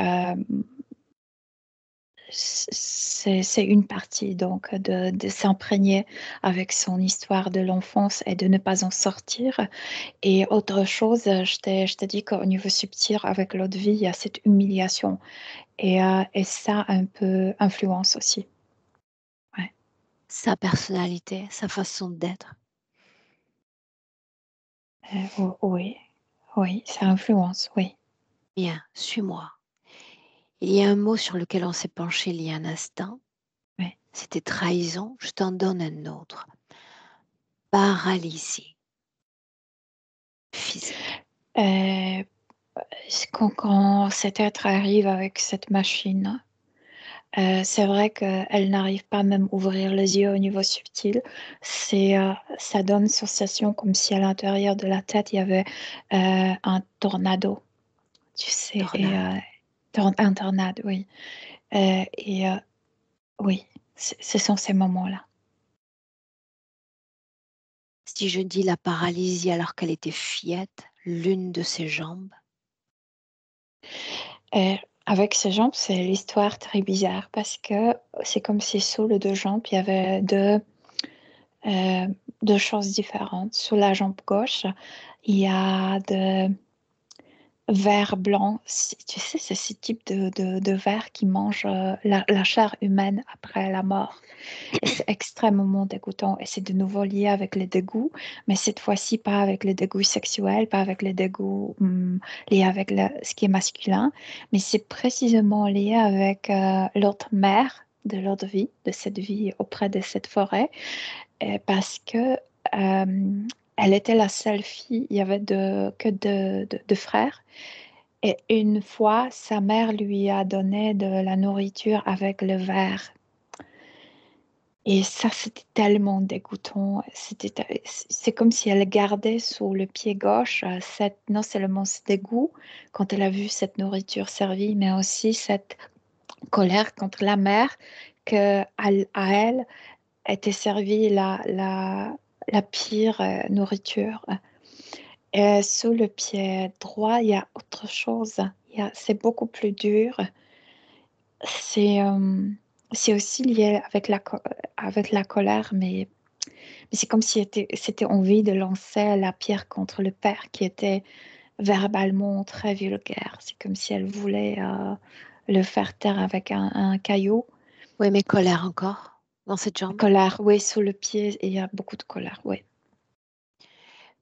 c'est une partie donc de s'imprégner avec son histoire de l'enfance et de ne pas en sortir. Et autre chose, je t'ai dit qu'au niveau subtil, avec l'autre vie, il y a cette humiliation. Et ça, un peu influence aussi. Ouais. Sa personnalité, sa façon d'être. Oui, oui, ça influence, oui. Bien, suis-moi. Il y a un mot sur lequel on s'est penché il y a un instant. Oui. C'était trahison. Je t'en donne un autre. Paralysie physique. Euh, quand cet être arrive avec cette machine, c'est vrai qu'elle n'arrive pas même à ouvrir les yeux au niveau subtil. Ça donne une sensation comme si à l'intérieur de la tête, il y avait un tornado, tu sais, Tornade. un tornade, oui. Et oui, ce sont ces moments-là. Si je dis la paralysie alors qu'elle était fillette, l'une de ses jambes. Et avec ces jambes, c'est l'histoire très bizarre parce que c'est comme si sous les deux jambes, il y avait euh, deux choses différentes. Sous la jambe gauche, il y a de vers blanc. Tu sais, c'est ce type de vers qui mange la chair humaine après la mort. Et c'est extrêmement dégoûtant. Et c'est de nouveau lié avec les dégoûts, mais cette fois-ci pas avec les dégoûts sexuels, pas avec les dégoûts liés avec ce qui est masculin, mais c'est précisément lié avec l'autre mère de l'autre vie, de cette vie auprès de cette forêt, parce que elle était la seule fille, il y avait que deux frères. Et une fois, sa mère lui a donné de la nourriture avec le verre. Et ça, c'était tellement dégoûtant. C'est comme si elle gardait sous le pied gauche non seulement ce dégoût quand elle a vu cette nourriture servie, mais aussi cette colère contre la mère que à elle était servie la pire nourriture. Sous le pied droit, il y a autre chose. C'est beaucoup plus dur. C'est aussi lié avec la colère, mais c'est comme si c'était envie de lancer la pierre contre le père qui était verbalement très vulgaire. C'est comme si elle voulait le faire taire avec un caillou. Oui, mais colère encore dans cette jambe. Colère, oui, sous le pied, il y a beaucoup de colère, oui.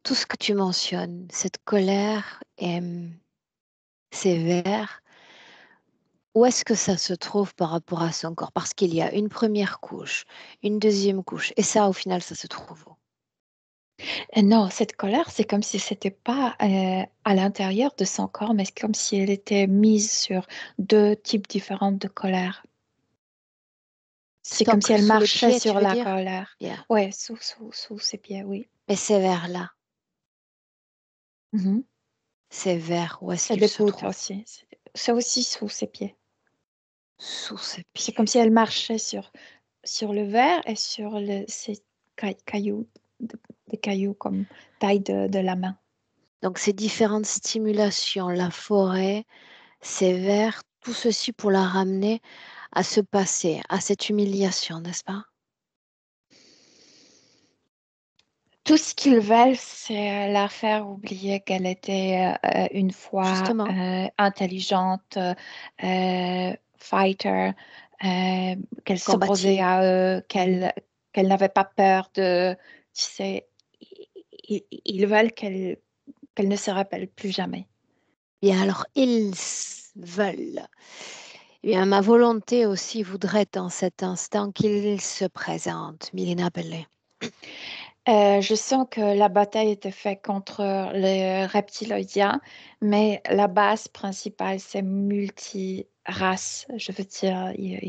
Tout ce que tu mentionnes, cette colère est sévère, où est-ce que ça se trouve par rapport à son corps? Parce qu'il y a une première couche, une deuxième couche, et ça, au final, ça se trouve où? Et non, cette colère, c'est comme si c'était pas à l'intérieur de son corps, mais c'est comme si elle était mise sur deux types différents de colère. C'est comme si Donc, elle sous les marchait pieds, tu sur veux la dire? colère. Yeah. Ouais, sous ses pieds, oui. Mais c'est vers là. Mhm. C'est vers où est-ce Ça qu'il se dégoûte trouve? aussi. C'est aussi sous ses pieds. Sous ses C'est pieds. comme si elle marchait sur le verre et sur ces cailloux, des cailloux comme taille de la main. Donc, ces différentes stimulations, la forêt, ces vers, tout ceci pour la ramener à ce passé, à cette humiliation, n'est-ce pas? Tout ce qu'ils veulent, c'est la faire oublier qu'elle était une fois Justement, intelligente, fighter, qu'elle s'opposait combative. à eux, Mhm. qu'elle n'avait pas peur de... Tu sais, ils veulent qu'elle ne se rappelle plus jamais. Bien, alors, veulent. Eh bien, ma volonté aussi voudrait en cet instant qu'il se présente, Milena Bellet. Je sens que la bataille était faite contre les reptiloïdiens, mais la base principale, c'est multi-races. Je veux dire, il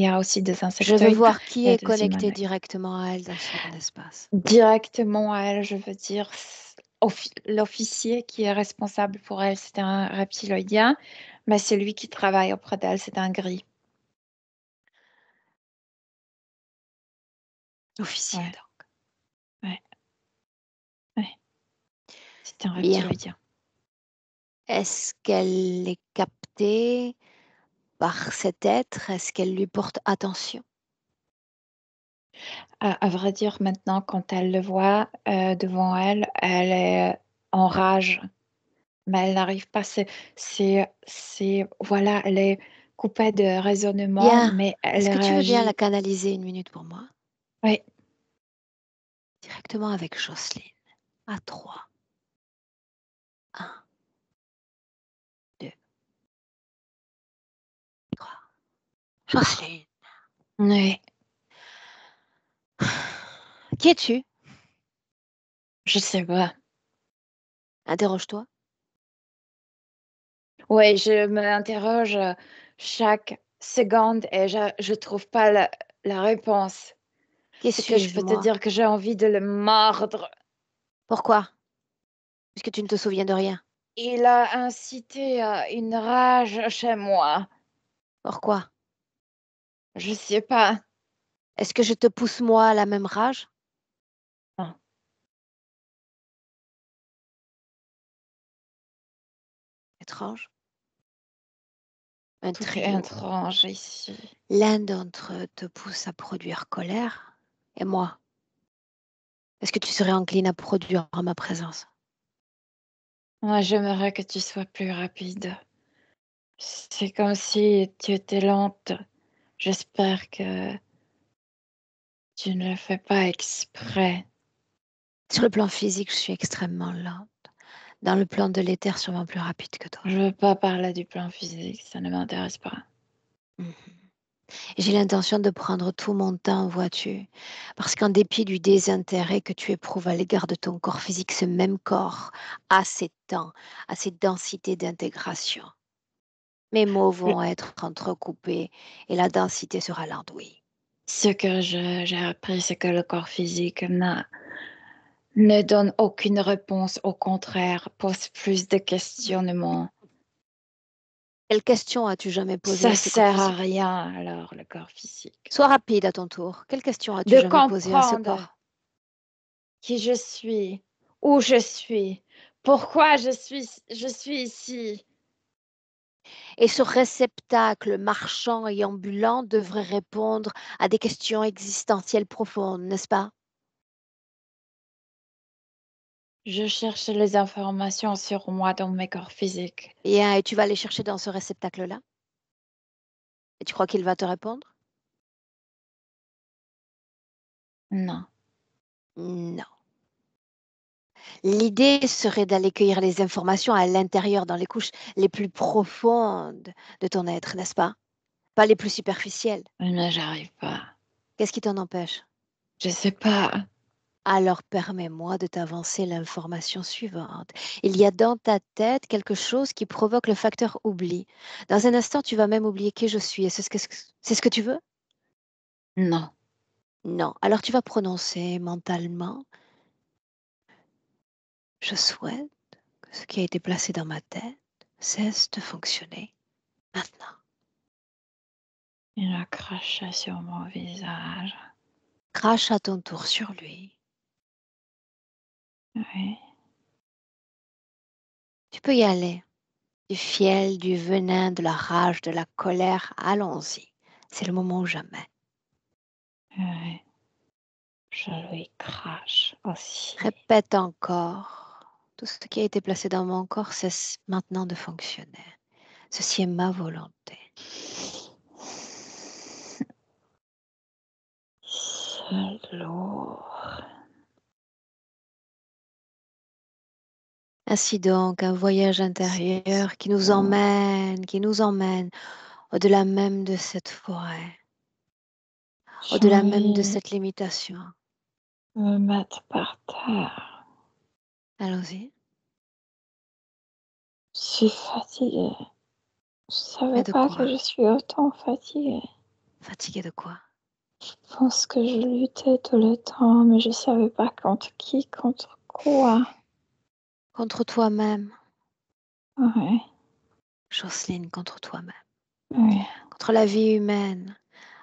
y a aussi des Je veux insectoïdes, voir qui il y a est des connecté humanoïdes. directement à elle dans son espace. Directement à elle, je veux dire, l'officier qui est responsable pour elle, c'est un reptiloïdien, mais celui qui travaille auprès d'elle, c'est un gris. Officier, Ouais, donc. ouais, ouais. C'est un Bien. reptiloïdien. Est-ce qu'elle est captée par cet être? Est-ce qu'elle lui porte attention? À vrai dire, maintenant, quand elle le voit devant elle, elle est en rage, mais elle n'arrive pas. Voilà, elle est coupée de raisonnement, Bien. mais elle Est-ce que tu veux bien la réagit. canaliser une minute pour moi? Oui, Directement avec Jocelyne. À 3. 1, 2, 3. Jocelyne. oui, Qui es-tu? je sais pas. Interroge-toi. Oui, je me interroge chaque seconde et je trouve pas la réponse. Qui C'est que je suis-je, peux te moi? dire que j'ai envie de le mordre. Pourquoi? Puisque tu ne te souviens de rien. Il a incité une rage chez moi. Pourquoi? Je sais pas. Est-ce que je te pousse, moi, à la même rage? Ah, Étrange. Un tout est trio. étrange ici. L'un d'entre eux te pousse à produire colère. Et moi, est-ce que tu serais encline à produire en ma présence? Moi, j'aimerais que tu sois plus rapide. C'est comme si tu étais lente. J'espère que tu ne le fais pas exprès. Sur le plan physique, je suis extrêmement lente. Dans le plan de l'éther, sûrement plus rapide que toi. Je veux pas parler du plan physique, ça ne m'intéresse pas. Mhm. J'ai l'intention de prendre tout mon temps, vois-tu, parce qu'en dépit du désintérêt que tu éprouves à l'égard de ton corps physique, ce même corps a ses temps, a ses densités d'intégration. Mes mots vont être entrecoupés et la densité sera lente, oui. Ce que j'ai appris, c'est que le corps physique ne donne aucune réponse, au contraire, pose plus de questionnements. Quelle question as-tu jamais posée Ça à ce corps sert à physique? rien, alors, le corps physique. Sois rapide à ton tour. Quelle question as-tu De jamais posée à ce comprendre corps? qui je suis, Où je suis? Pourquoi je suis ici? Et ce réceptacle marchand et ambulant devrait répondre à des questions existentielles profondes, n'est-ce pas? Je cherche les informations sur moi dans mes corps physiques. Et tu vas aller chercher dans ce réceptacle-là? Et tu crois qu'il va te répondre? Non. Non. L'idée serait d'aller cueillir les informations à l'intérieur, dans les couches les plus profondes de ton être, n'est-ce pas? Pas les plus superficielles. Mais j'arrive pas. Qu'est-ce qui t'en empêche? Je sais pas. Alors permets-moi de t'avancer l'information suivante. Il y a dans ta tête quelque chose qui provoque le facteur oubli. Dans un instant, tu vas même oublier qui je suis. Et c'est ce que tu veux? Non. Non. Alors tu vas prononcer mentalement, je souhaite que ce qui a été placé dans ma tête cesse de fonctionner maintenant. Il a craché sur mon visage. Crache à ton tour sur lui. Oui. Tu peux y aller. Du fiel, du venin, de la rage, de la colère, allons-y. C'est le moment ou jamais. Oui. Je lui crache aussi. Répète encore. Tout ce qui a été placé dans mon corps cesse maintenant de fonctionner. Ceci est ma volonté. C'est lourd. Ainsi donc, un voyage intérieur qui nous emmène au-delà même de cette forêt, J'ai au-delà même de envie cette limitation. de me mettre par terre. Allons-y. Je suis fatiguée. Je savais Mais de pas que quoi? je suis autant fatiguée. Fatigué de quoi? Je pense que je luttais tout le temps, mais je savais pas contre qui, contre quoi. Contre toi-même, Ouais, Jocelyne, contre toi-même. oui. Contre la vie humaine.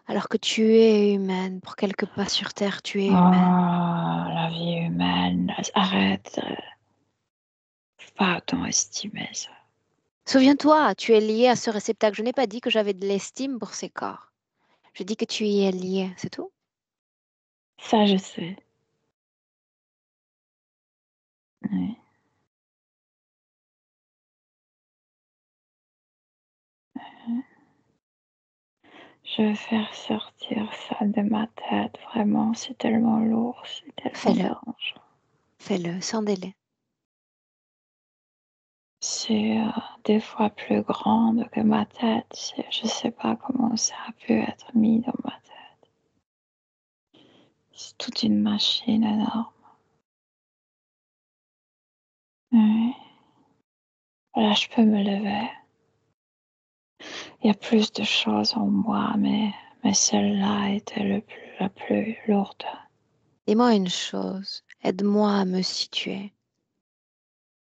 Alors que tu es humaine, pour quelques pas sur terre, tu es Oh, humaine. la vie humaine, arrête. Faut pas autant estimer ça. Souviens-toi, tu es lié à ce réceptacle. Je n'ai pas dit que j'avais de l'estime pour ces corps. Je dis que tu y es lié, c'est tout. Ça, je sais. Oui. Je vais faire sortir ça de ma tête. Vraiment, c'est tellement lourd, c'est tellement Fais-le, dérangeant. fais-le, sans délai. C'est des fois plus grande que ma tête. Je sais pas comment ça a pu être mis dans ma tête. C'est toute une machine énorme. Oui. Là, je peux me lever. Il y a plus de choses en moi, mais celle-là était la plus lourde. Dis-moi une chose, aide-moi à me situer.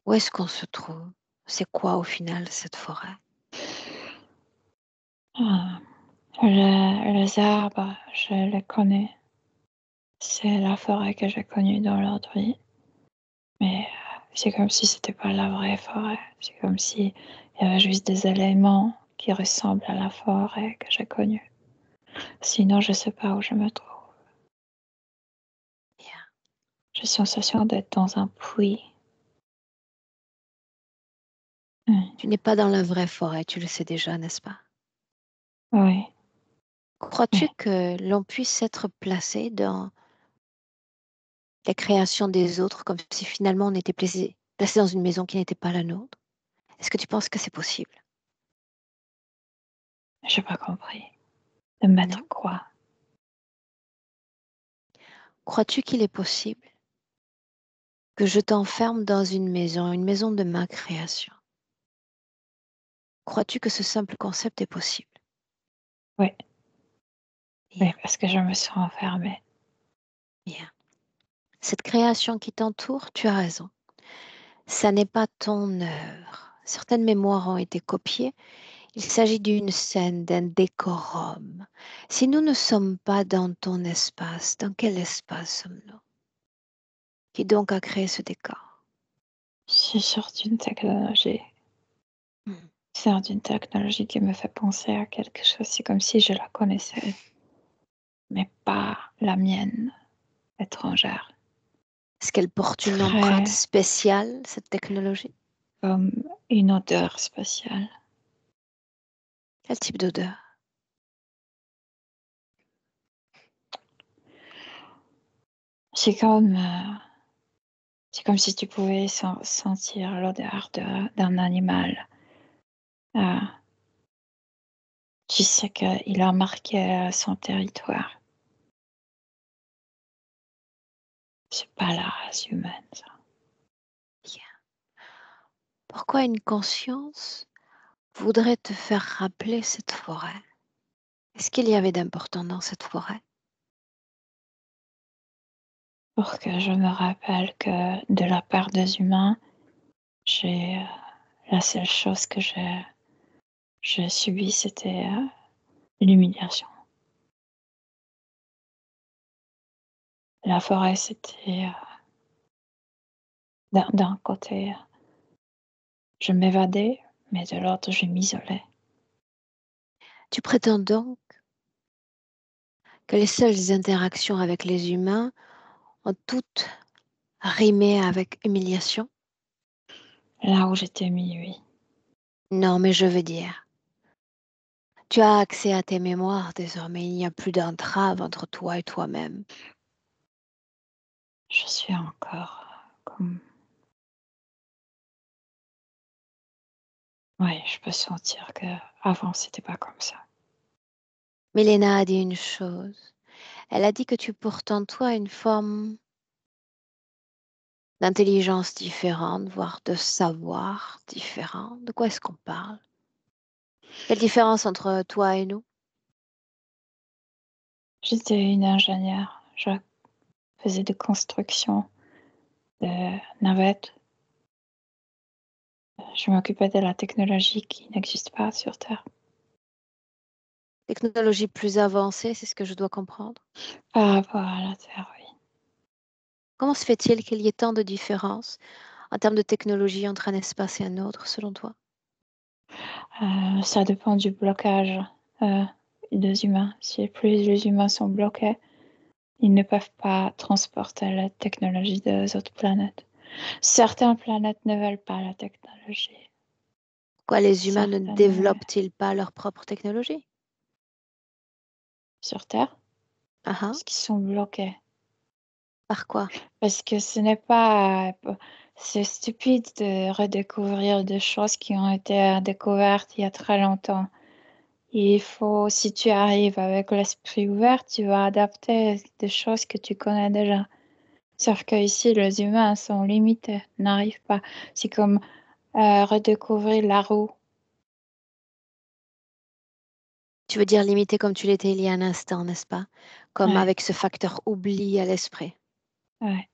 Où est-ce qu'on se trouve? C'est quoi au final cette forêt? Ah, les arbres, je les connais. C'est la forêt que j'ai connue dans l'autre vie. Mais c'est comme si c'était pas la vraie forêt. C'est comme si il y avait juste des éléments qui ressemblent à la forêt que j'ai connue. Sinon, je sais pas où je me trouve. Bien. J'ai la sensation d'être dans un puits. Tu n'es pas dans la vraie forêt, tu le sais déjà, n'est-ce pas? Oui, Crois-tu oui. que l'on puisse être placé dans la création des autres comme si finalement on était placé dans une maison qui n'était pas la nôtre? Est-ce que tu penses que c'est possible? J'ai pas compris. De mettre Non. quoi? Crois-tu qu'il est possible que je t'enferme dans une maison de ma création? Crois-tu que ce simple concept est possible? Oui, oui, Bien, parce que je me sens enfermée. bien. Cette création qui t'entoure, tu as raison. Ça n'est pas ton œuvre. Certaines mémoires ont été copiées. Il s'agit d'une scène, d'un décorum. Si nous ne sommes pas dans ton espace, dans quel espace sommes-nous? Qui donc a créé ce décor? C'est sur d'une technologie. Hmm. C'est d'une technologie qui me fait penser à quelque chose. C'est comme si je la connaissais, mais pas la mienne, étrangère. Est-ce qu'elle porte une empreinte Très spéciale, cette technologie? comme une odeur spéciale. Quel type d'odeur? C'est comme, c'est comme si tu pouvais sentir l'odeur d'un animal. Tu sais qu'il a marqué son territoire. C'est pas la race humaine, ça. Bien. Pourquoi une conscience voudrait te faire rappeler cette forêt? Est-ce qu'il y avait d'important dans cette forêt? Pour que je me rappelle que de la part des humains, j'ai la seule chose que j'ai subie, c'était l'humiliation. La forêt, c'était d'un côté, je m'évadais, mais de l'autre, je m'isolais. Tu prétends donc que les seules interactions avec les humains ont toutes rimé avec humiliation? Là où j'étais mis, oui. Non, mais je veux dire, tu as accès à tes mémoires désormais, il n'y a plus d'entrave entre toi et toi-même. Je suis encore comme... Oui, je peux sentir que avant c'était pas comme ça. Milena a dit une chose. Elle a dit que tu portes en toi une forme d'intelligence différente, voire de savoir différent. De quoi est-ce qu'on parle? Quelle différence entre toi et nous? J'étais une ingénieure. Je faisais des constructions de navettes. Je m'occupais de la technologie qui n'existe pas sur Terre. Technologie plus avancée, c'est ce que je dois comprendre. Par rapport à la Terre, oui. Comment se fait-il qu'il y ait tant de différences en termes de technologie entre un espace et un autre, selon toi? Ça dépend du blocage euh, des humains. Si plus les humains sont bloqués, ils ne peuvent pas transporter la technologie des autres planètes. Certaines planètes ne veulent pas la technologie. Pourquoi les humains ne Certaines développent-ils pas leur propre technologie? sur Terre, Ah ah, parce qu'ils sont bloqués. par quoi? Parce que ce n'est pas... C'est stupide de redécouvrir des choses qui ont été découvertes il y a très longtemps. Il faut, si tu arrives avec l'esprit ouvert, tu vas adapter des choses que tu connais déjà. Sauf que ici, les humains sont limités, n'arrivent pas. C'est comme redécouvrir la roue. Tu veux dire limité comme tu l'étais il y a un instant, n'est-ce pas? Comme Ouais, avec ce facteur oubli à l'esprit. ouais.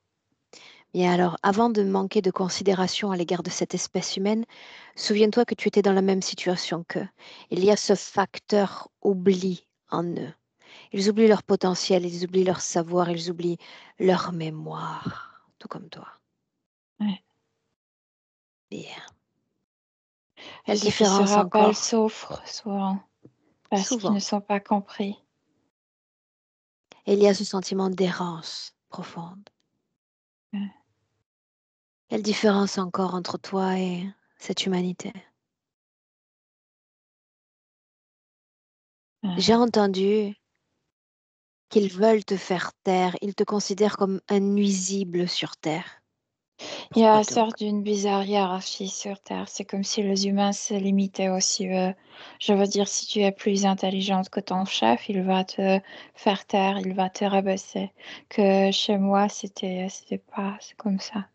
Bien alors, avant de manquer de considération à l'égard de cette espèce humaine, souviens-toi que tu étais dans la même situation qu'eux. Il y a ce facteur oubli en eux. Ils oublient leur potentiel, ils oublient leur savoir, ils oublient leur mémoire, tout comme toi. Ouais. Bien. Et Quelle ceux qui se différence rappellent encore? souffrent souvent parce qu'ils ne Souvent. sont pas compris. Et il y a ce sentiment d'errance profonde. Ouais, Quelle différence encore entre toi et cette humanité? J'ai ouais. entendu qu'ils veulent te faire taire, ils te considèrent comme un nuisible sur Terre. Il y a Pourquoi une donc? sorte d'une bizarre hiérarchie sur Terre. C'est comme si les humains se limitaient aussi. Je veux dire, si tu es plus intelligente que ton chef, il va te faire taire, il va te rabaisser. Que chez moi, c'était pas c'est comme ça.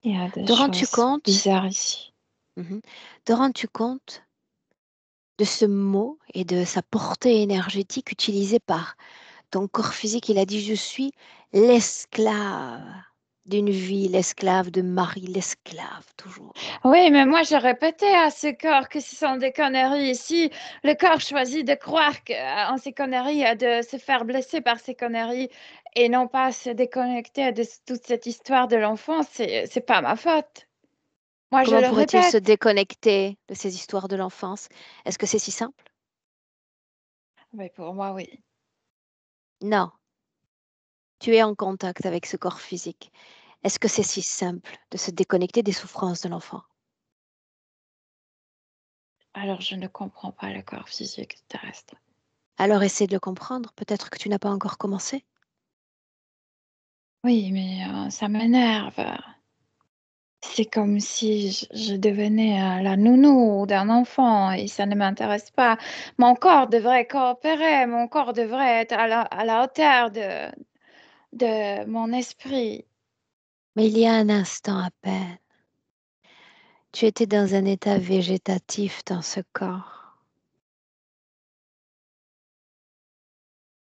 Il y a des Te rends-tu choses compte? bizarres ici. Mhm. Te rends-tu compte de ce mot et de sa portée énergétique utilisée par ton corps physique? Il a dit, je suis l'esclave d'une vie l'esclave, de Marie l'esclave, toujours. Oui, mais moi, je répétais à ce corps que ce sont des conneries. Ici, le corps choisit de croire en ces conneries, de se faire blesser par ces conneries et non pas se déconnecter de toute cette histoire de l'enfance. C'est pas ma faute. Moi, je Comment le pourrait-il se répète. déconnecter de ces histoires de l'enfance? Est-ce que c'est si simple? Mais pour moi, oui. Non. Tu es en contact avec ce corps physique. Est-ce que c'est si simple de se déconnecter des souffrances de l'enfant? Alors, je ne comprends pas le corps physique terrestre. Alors essaie de le comprendre. Peut-être que tu n'as pas encore commencé. Oui, mais ça m'énerve. C'est comme si je devenais la nounou d'un enfant et ça ne m'intéresse pas. Mon corps devrait coopérer, mon corps devrait être à la hauteur de mon esprit. Mais il y a un instant à peine, tu étais dans un état végétatif dans ce corps.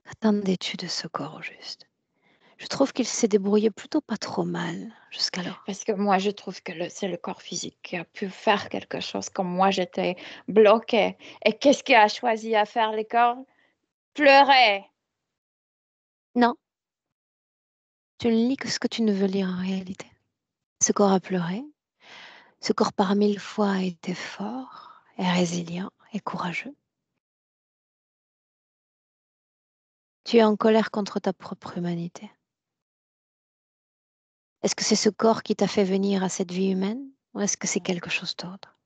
Qu'attendais-tu de ce corps au juste? Je trouve qu'il s'est débrouillé plutôt pas trop mal jusqu'alors. Parce que moi, je trouve que c'est le corps physique qui a pu faire quelque chose comme moi, j'étais bloquée. Et qu'est-ce qu'il a choisi à faire le corps? Pleurer. Non, tu ne lis que ce que tu ne veux lire en réalité. Ce corps a pleuré. Ce corps par mille fois a été fort et résilient et courageux. Tu es en colère contre ta propre humanité. Est-ce que c'est ce corps qui t'a fait venir à cette vie humaine ou est-ce que c'est quelque chose d'autre?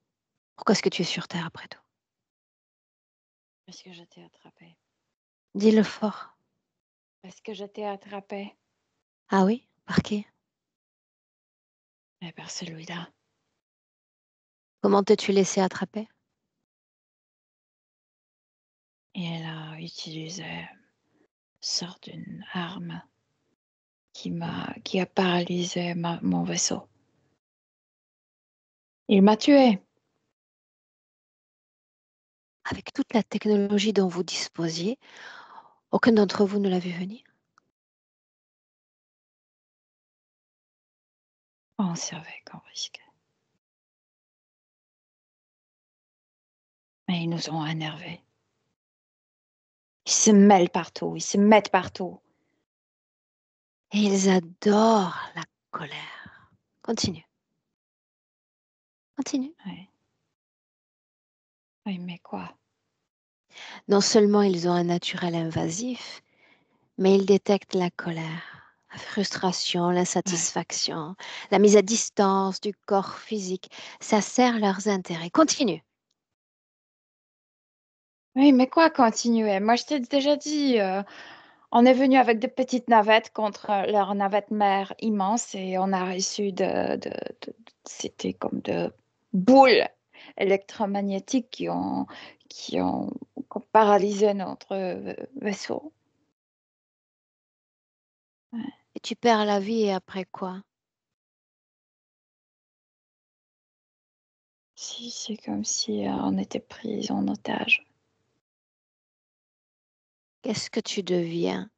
Pourquoi est-ce que tu es sur Terre après tout? Parce que je t'ai attrapé. Dis-le fort. Parce que je t'ai attrapé. Ah oui? Par qui? Mais par celui-là. Comment t'es-tu laissé attraper? Et elle a utilisé sorte d'une arme qui a paralysé mon vaisseau. Il m'a tué. Avec toute la technologie dont vous disposiez, aucun d'entre vous ne l'a vu venir. On savait qu'on risquait. Mais ils nous ont énervés. Ils se mêlent partout, ils se mettent partout. Et ils adorent la colère. Continue. Continue. Oui. Oui, mais quoi? Non seulement ils ont un naturel invasif, mais ils détectent la colère, la frustration, Ouais. l'insatisfaction, la mise à distance du corps physique. Ça sert leurs intérêts. Continue. Oui, mais quoi continuer? Moi, je t'ai déjà dit, on est venu avec des petites navettes contre leur navette mère immense et on a reçu c'était comme de boules électromagnétiques qui ont paralysé notre vaisseau. Ouais. Et tu perds la vie et après quoi? Si, c'est comme si on était pris en otage. Qu'est-ce que tu deviens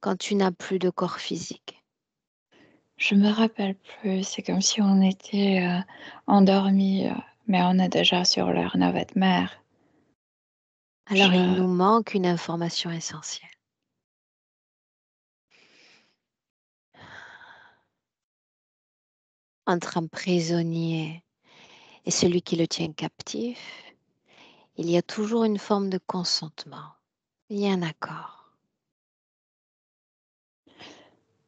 quand tu n'as plus de corps physique? Je me rappelle plus, c'est comme si on était endormis, mais on est déjà sur leur navette mère. Alors il Je... nous manque une information essentielle. Entre un prisonnier et celui qui le tient captif, il y a toujours une forme de consentement. Il y a un accord.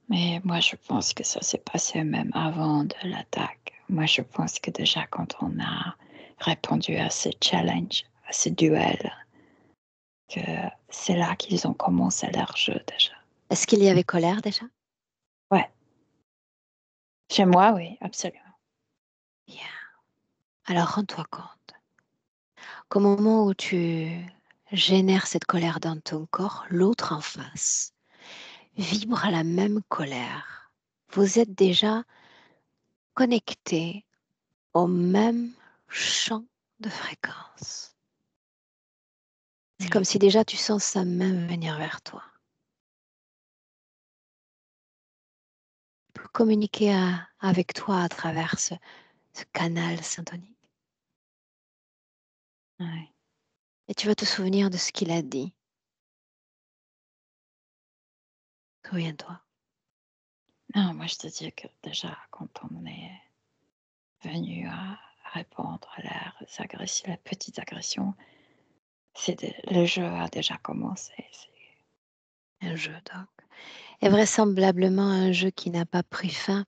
Mais moi, je pense que ça s'est passé même avant de l'attaque. Moi, je pense que déjà quand on a répondu à ce challenge, à ce duel, que c'est là qu'ils ont commencé leur jeu déjà. Est-ce qu'il y avait colère déjà? Ouais, chez moi, oui, absolument. Bien. Alors rends-toi compte qu'au moment où tu génères cette colère dans ton corps, l'autre en face vibre à la même colère. Vous êtes déjà connectés au même champ de fréquence. C'est comme Ouais. si déjà tu sens sa main venir vers toi. peux communiquer avec toi à travers ce canal syntonique. Ouais. Et tu vas te souvenir de ce qu'il a dit. Souviens-toi. Non, moi je te dis que déjà quand on est venu à répondre à la petite agression, le jeu a déjà commencé. Un jeu donc. Et vraisemblablement un jeu qui n'a pas pris fin.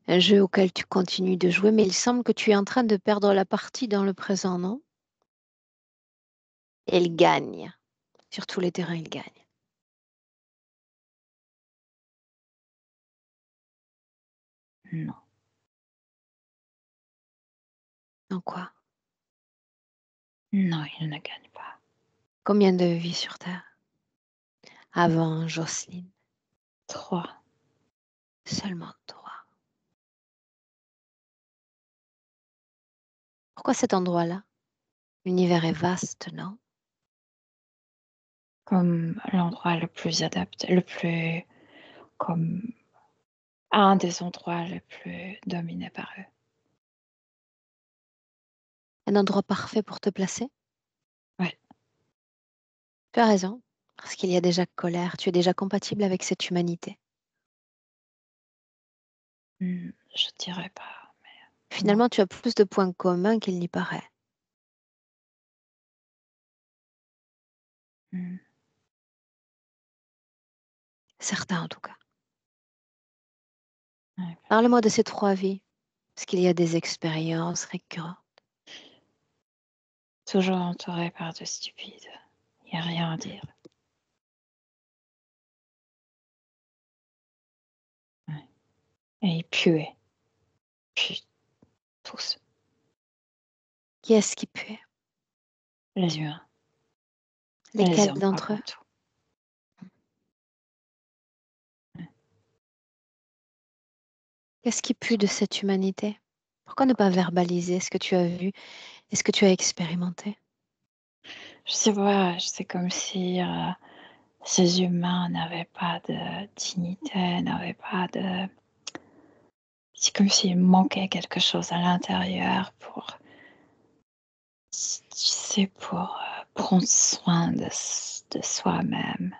Un jeu auquel tu continues de jouer, mais il semble que tu es en train de perdre la partie dans le présent, non? Et il gagne. Sur tous les terrains, il gagne. Non, En quoi? non, il ne gagne pas. Combien de vies sur Terre? Avant Jocelyne? 3. Seulement 3. Pourquoi cet endroit-là? L'univers est vaste, non? Comme l'endroit le plus adapté, comme un des endroits les plus dominés par eux. Un endroit parfait pour te placer? Ouais. Tu as raison, parce qu'il y a déjà colère, tu es déjà compatible avec cette humanité. Je dirais pas. Finalement, tu as plus de points communs qu'il n'y paraît. Certains en tout cas. Ouais. Parle-moi de ces 3 vies. Est-ce qu'il y a des expériences récurrentes? Toujours entouré par de stupides. Il n'y a rien à dire. Ouais. Et ils puaient. Puis tous. Qui est-ce qui puait? Les humains. Les Lesquels hommes d'entre avant eux? tout. Qu'est-ce qui pue de cette humanité? Pourquoi ne pas verbaliser ce que tu as vu et ce que tu as expérimenté? Je sais pas, c'est comme si ces humains n'avaient pas de dignité, n'avaient pas de... C'est comme s'il manquait quelque chose à l'intérieur pour, tu sais, pour prendre soin de soi-même.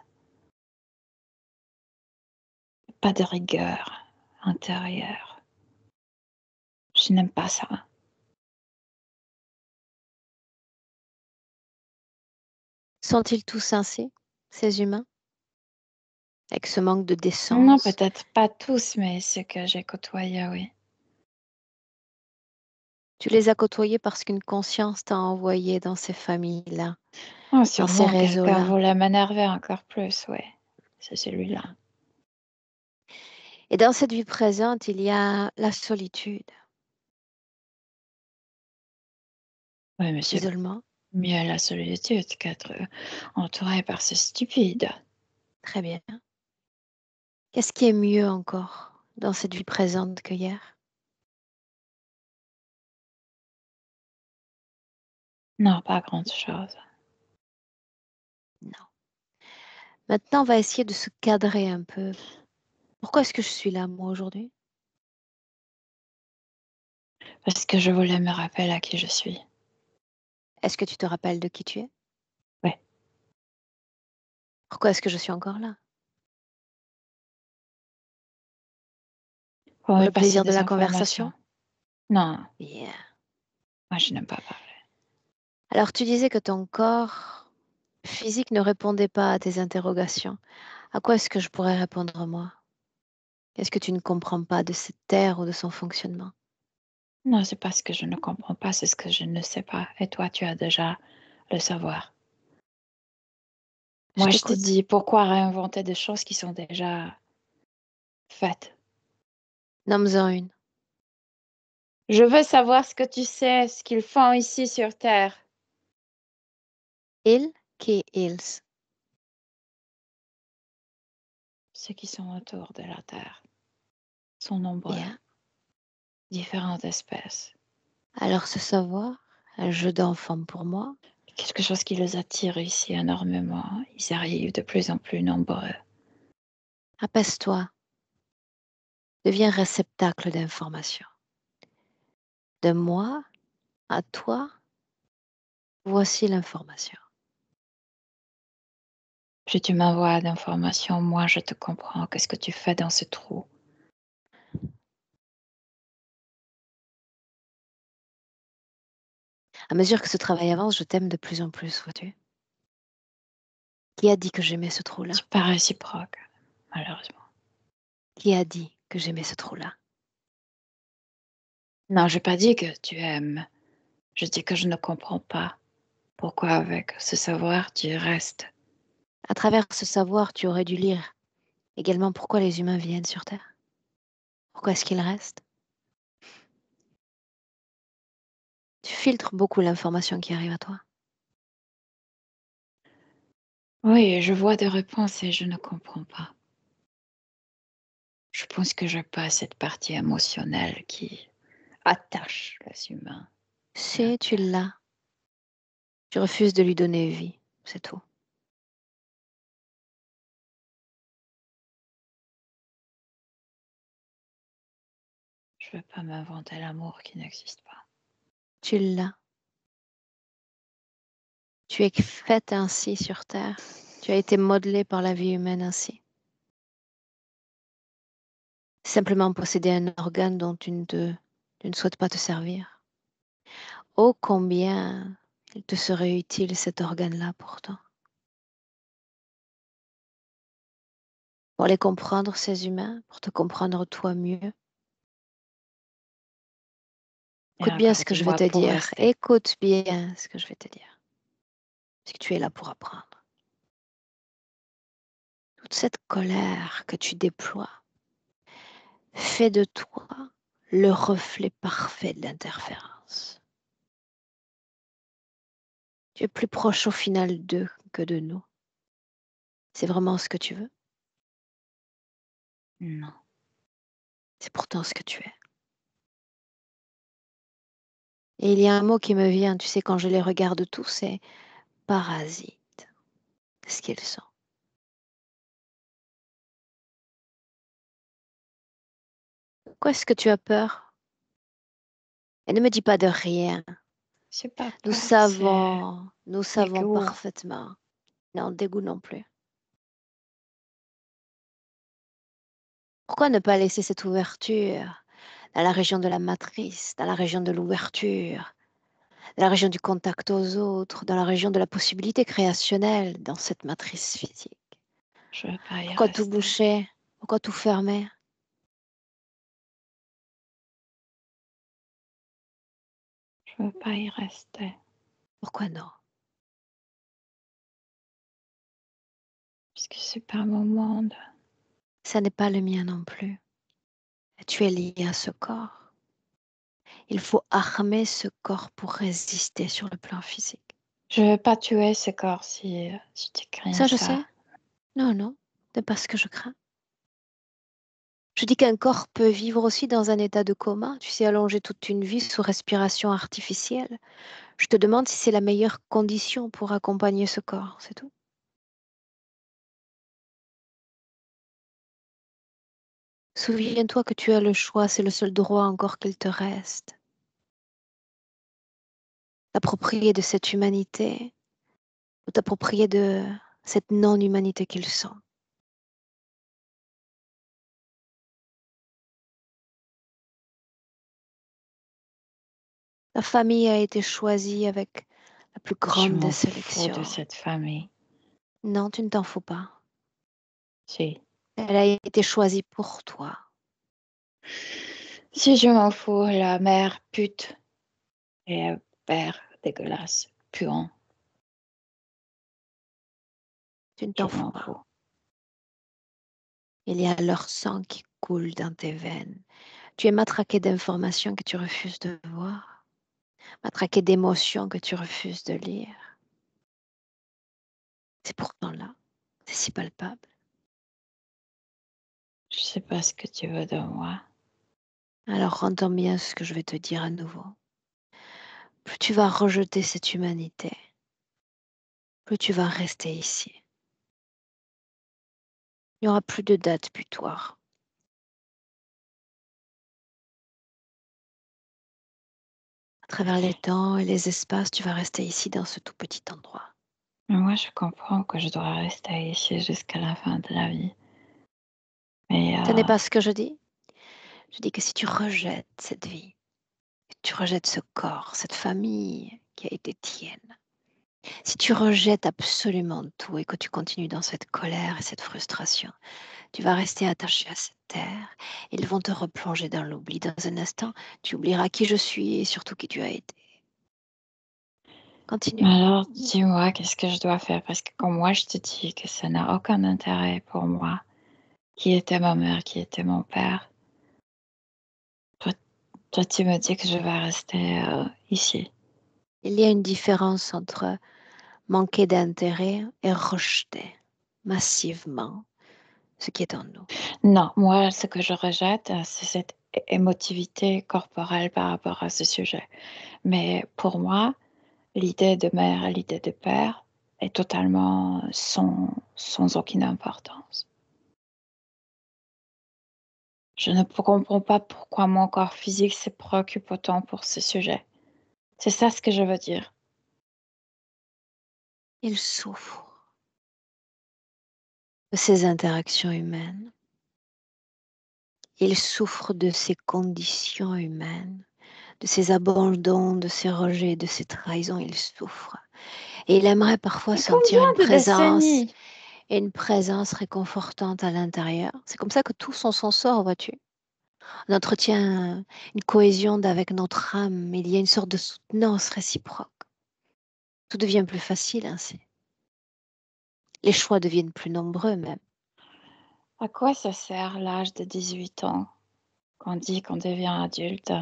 Pas de rigueur intérieure. Je n'aime pas ça. Sont-ils tous ainsi, ces humains? Avec ce manque de Non, décence? peut-être pas tous, mais ceux que j'ai côtoyés, oui. Tu les as côtoyés parce qu'une conscience t'a envoyé dans ces familles-là, Oh, dans ces sûrement, quelqu'un réseaux-là. voulait m'énerver encore plus, oui. C'est celui-là. Et dans cette vie présente, il y a la solitude, Oui, mais c'est l'isolement. mieux la solitude qu'être entouré par ces stupides. Très bien. Qu'est-ce qui est mieux encore dans cette vie présente que hier? Non, pas grand-chose. Non. Maintenant, on va essayer de se cadrer un peu. Pourquoi est-ce que je suis là, moi, aujourd'hui? Parce que je voulais me rappeler à qui je suis. Est-ce que tu te rappelles de qui tu es? Ouais. Pourquoi est-ce que je suis encore là? Pour Pour me le passer plaisir de des la informations. conversation? Non, Bien. moi je n'aime pas parler. Alors, tu disais que ton corps physique ne répondait pas à tes interrogations. À quoi est-ce que je pourrais répondre, moi? Qu'est-ce que tu ne comprends pas de cette terre ou de son fonctionnement? Non, c'est pas ce que je ne comprends pas, c'est ce que je ne sais pas. Et toi, tu as déjà le savoir. Je Moi, je te t'écoute. dis, pourquoi réinventer des choses qui sont déjà faites? Nomme-en une. Je veux savoir ce que tu sais, ce qu'ils font ici sur Terre. Il qui ils. Ceux qui sont autour de la Terre sont nombreux, Bien. différentes espèces. Alors, ce savoir, un jeu d'enfant pour moi. Quelque chose qui les attire ici énormément. Ils arrivent de plus en plus nombreux. Apaise-toi. Deviens réceptacle d'informations. De moi à toi, voici l'information. Plus tu m'envoies d'informations, moins je te comprends. Qu'est-ce que tu fais dans ce trou? À mesure que ce travail avance, je t'aime de plus en plus, vois-tu. Qui a dit que j'aimais ce trou-là? C'est pas réciproque, malheureusement. Qui a dit que j'aimais ce trou-là? Non, j'ai pas dit que tu aimes. Je dis que je ne comprends pas. Pourquoi avec ce savoir tu restes? À travers ce savoir, tu aurais dû lire également pourquoi les humains viennent sur Terre. Pourquoi est-ce qu'ils restent? Tu filtres beaucoup l'information qui arrive à toi. Oui, je vois des réponses et je ne comprends pas. Je pense que j'ai pas cette partie émotionnelle qui attache les humains à la Si tu Terre. l'as, tu refuses de lui donner vie, c'est tout. Je veux pas m'inventer l'amour qui n'existe pas. Tu l'as. Tu es faite ainsi sur Terre. Tu as été modelée par la vie humaine ainsi. Simplement posséder un organe dont tu ne souhaites pas te servir. Oh combien il te serait utile cet organe-là pourtant. Pour les comprendre, ces humains, pour te comprendre toi mieux. Et Écoute bien ce encore que du je vais moi te pour dire. rester. Écoute bien ce que je vais te dire. Parce que tu es là pour apprendre. Toute cette colère que tu déploies fait de toi le reflet parfait de l'interférence. Tu es plus proche au final d'eux que de nous. C'est vraiment ce que tu veux. Non. C'est pourtant ce que tu es. Et il y a un mot qui me vient, tu sais, quand je les regarde tous, c'est parasites. C'est ce qu'ils sont. Pourquoi est-ce que tu as peur? Et ne me dis pas de rien. C'est pas Nous peur, c'est savons dégoût. parfaitement. Non, dégoût non plus. Pourquoi ne pas laisser cette ouverture dans la région de la matrice, dans la région de l'ouverture, dans la région du contact aux autres, dans la région de la possibilité créationnelle, dans cette matrice physique? Je veux pas y Pourquoi tout rester. boucher? Pourquoi tout fermer? Je veux pas y rester. Pourquoi non? Parce que c'est pas mon monde. Ça n'est pas le mien non plus. Tu es lié à ce corps. Il faut armer ce corps pour résister sur le plan physique. Je veux pas tuer ce corps si tu crains Ça, je ça. sais. Non, non, c'est pas ce que je crains. Je dis qu'un corps peut vivre aussi dans un état de coma, tu sais, allonger toute une vie sous respiration artificielle. Je te demande si c'est la meilleure condition pour accompagner ce corps, c'est tout. Souviens-toi que tu as le choix, c'est le seul droit encore qu'il te reste. T'approprier de cette humanité ou t'approprier de cette non-humanité qu'ils sont. Ta famille a été choisie avec la plus Je grande des m'en fous de sélections. cette famille. Non, tu ne t'en fous pas. Si. Elle a été choisie pour toi. Si je m'en fous, la mère pute et le père dégueulasse, puant, Tu ne je t'en fous m'en pas. fous. Il y a leur sang qui coule dans tes veines. Tu es matraqué d'informations que tu refuses de voir, matraqué d'émotions que tu refuses de lire. C'est pourtant là, c'est si palpable. Je sais pas ce que tu veux de moi. Alors entends bien ce que je vais te dire à nouveau. Plus tu vas rejeter cette humanité, plus tu vas rester ici. Il n'y aura plus de date butoir. travers les temps et les espaces, tu vas rester ici dans ce tout petit endroit. Mais moi, je comprends que je dois rester ici jusqu'à la fin de la vie. Mais Ce n'est pas ce que je dis. Je dis que si tu rejettes cette vie, que tu rejettes ce corps, cette famille qui a été tienne, si tu rejettes absolument tout et que tu continues dans cette colère et cette frustration, tu vas rester attaché à cette terre. Ils vont te replonger dans l'oubli. Dans un instant, tu oublieras qui je suis et surtout qui tu as été. Continue. alors, dis-moi, qu'est-ce que je dois faire? Parce que quand moi, je te dis que ça n'a aucun intérêt pour moi, qui était ma mère, qui était mon père, toi, tu me dis que je vais rester ici. Il y a une différence entre manquer d'intérêt et rejeter massivement ce qui est en nous. Non, moi, ce que je rejette, c'est cette émotivité corporelle par rapport à ce sujet. Mais pour moi, l'idée de mère et l'idée de père est totalement sans aucune importance. Je ne comprends pas pourquoi mon corps physique se préoccupe autant pour ce sujet. C'est ça ce que je veux dire. Il souffre de ces interactions humaines. Il souffre de ces conditions humaines, de ces abandons, de ces rejets, de ces trahisons. Il souffre. Et il aimerait parfois Et sentir combien de décennies? une présence réconfortante à l'intérieur. C'est comme ça que tous on s'en sort, vois-tu. On entretient une cohésion avec notre âme, mais il y a une sorte de soutenance réciproque. Tout devient plus facile ainsi. Les choix deviennent plus nombreux même. À quoi ça sert l'âge de 18 ans? Qu'on dit qu'on devient adulte.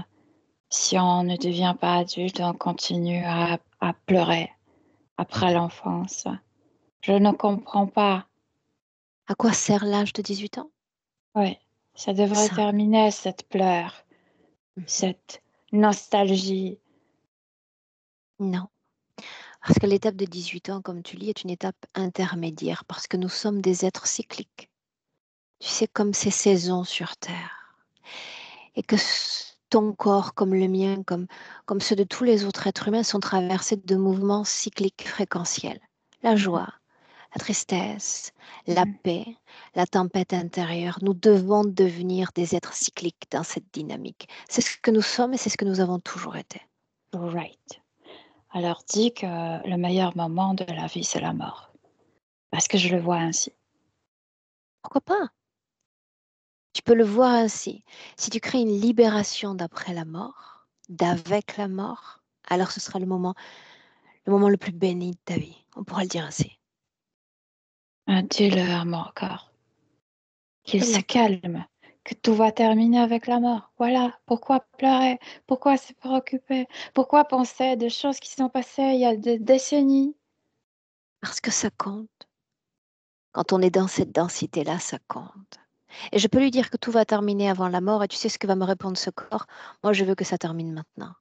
Si on ne devient pas adulte, on continue à pleurer après l'enfance. Je ne comprends pas. À quoi sert l'âge de 18 ans? Oui, ça devrait Ça. terminer cette pleure, cette nostalgie. Non. Parce que l'étape de 18 ans, comme tu lis, est une étape intermédiaire, parce que nous sommes des êtres cycliques. Tu sais, comme ces saisons sur Terre. Et que ton corps, comme le mien, comme ceux de tous les autres êtres humains, sont traversés de mouvements cycliques fréquentiels. La Mhm, joie, la tristesse, la mhm. paix, la tempête intérieure. Nous devons devenir des êtres cycliques dans cette dynamique. C'est ce que nous sommes et c'est ce que nous avons toujours été. Right. Alors dis que le meilleur moment de la vie, c'est la mort. Parce que je le vois ainsi. Pourquoi pas? Tu peux le voir ainsi. Si tu crées une libération d'après la mort, d'avec la mort, alors ce sera le moment le plus béni de ta vie. On pourra le dire ainsi. Dis-le à mon corps. Qu'il Il se l'entend. calme. Que tout va terminer avec la mort. Voilà. Pourquoi pleurer? Pourquoi se préoccuper? Pourquoi penser à des choses qui sont passées il y a des décennies? Parce que ça compte. Quand on est dans cette densité-là, ça compte. Et je peux lui dire que tout va terminer avant la mort. Et tu sais ce que va me répondre ce corps? Moi, je veux que ça termine maintenant.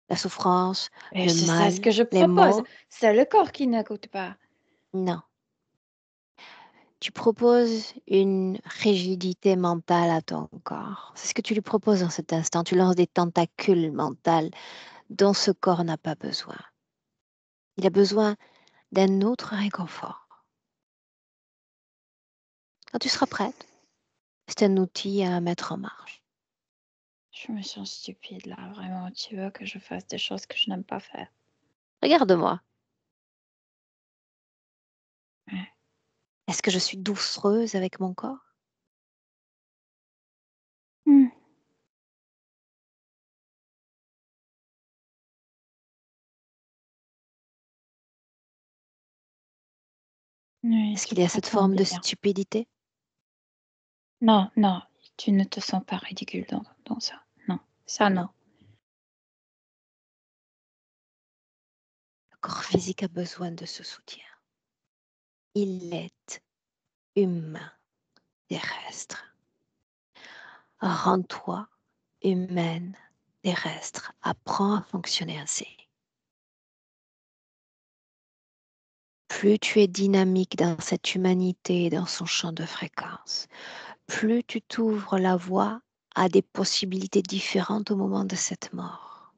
La souffrance, Et le c'est ça ce mal, que je les propose. maux. C'est le corps qui n'écoute pas. Non. Tu proposes une rigidité mentale à ton corps. C'est ce que tu lui proposes dans cet instant. Tu lances des tentacules mentales dont ce corps n'a pas besoin. Il a besoin d'un autre réconfort. Quand tu seras prête, c'est un outil à mettre en marche. Je me sens stupide là, vraiment. Tu veux que je fasse des choses que je n'aime pas faire. Regarde-moi. Ouais. Est-ce que je suis doucereuse avec mon corps? Hmm. Oui, Est-ce tu qu'il y a cette forme prétends de bien. stupidité? Non, non, tu ne te sens pas ridicule dans ça. Non, ça non. Non. Le corps physique a besoin de ce soutien. Il est humain, terrestre. Rends-toi humaine, terrestre. Apprends à fonctionner ainsi. Plus tu es dynamique dans cette humanité et dans son champ de fréquence, plus tu t'ouvres la voie à des possibilités différentes au moment de cette mort.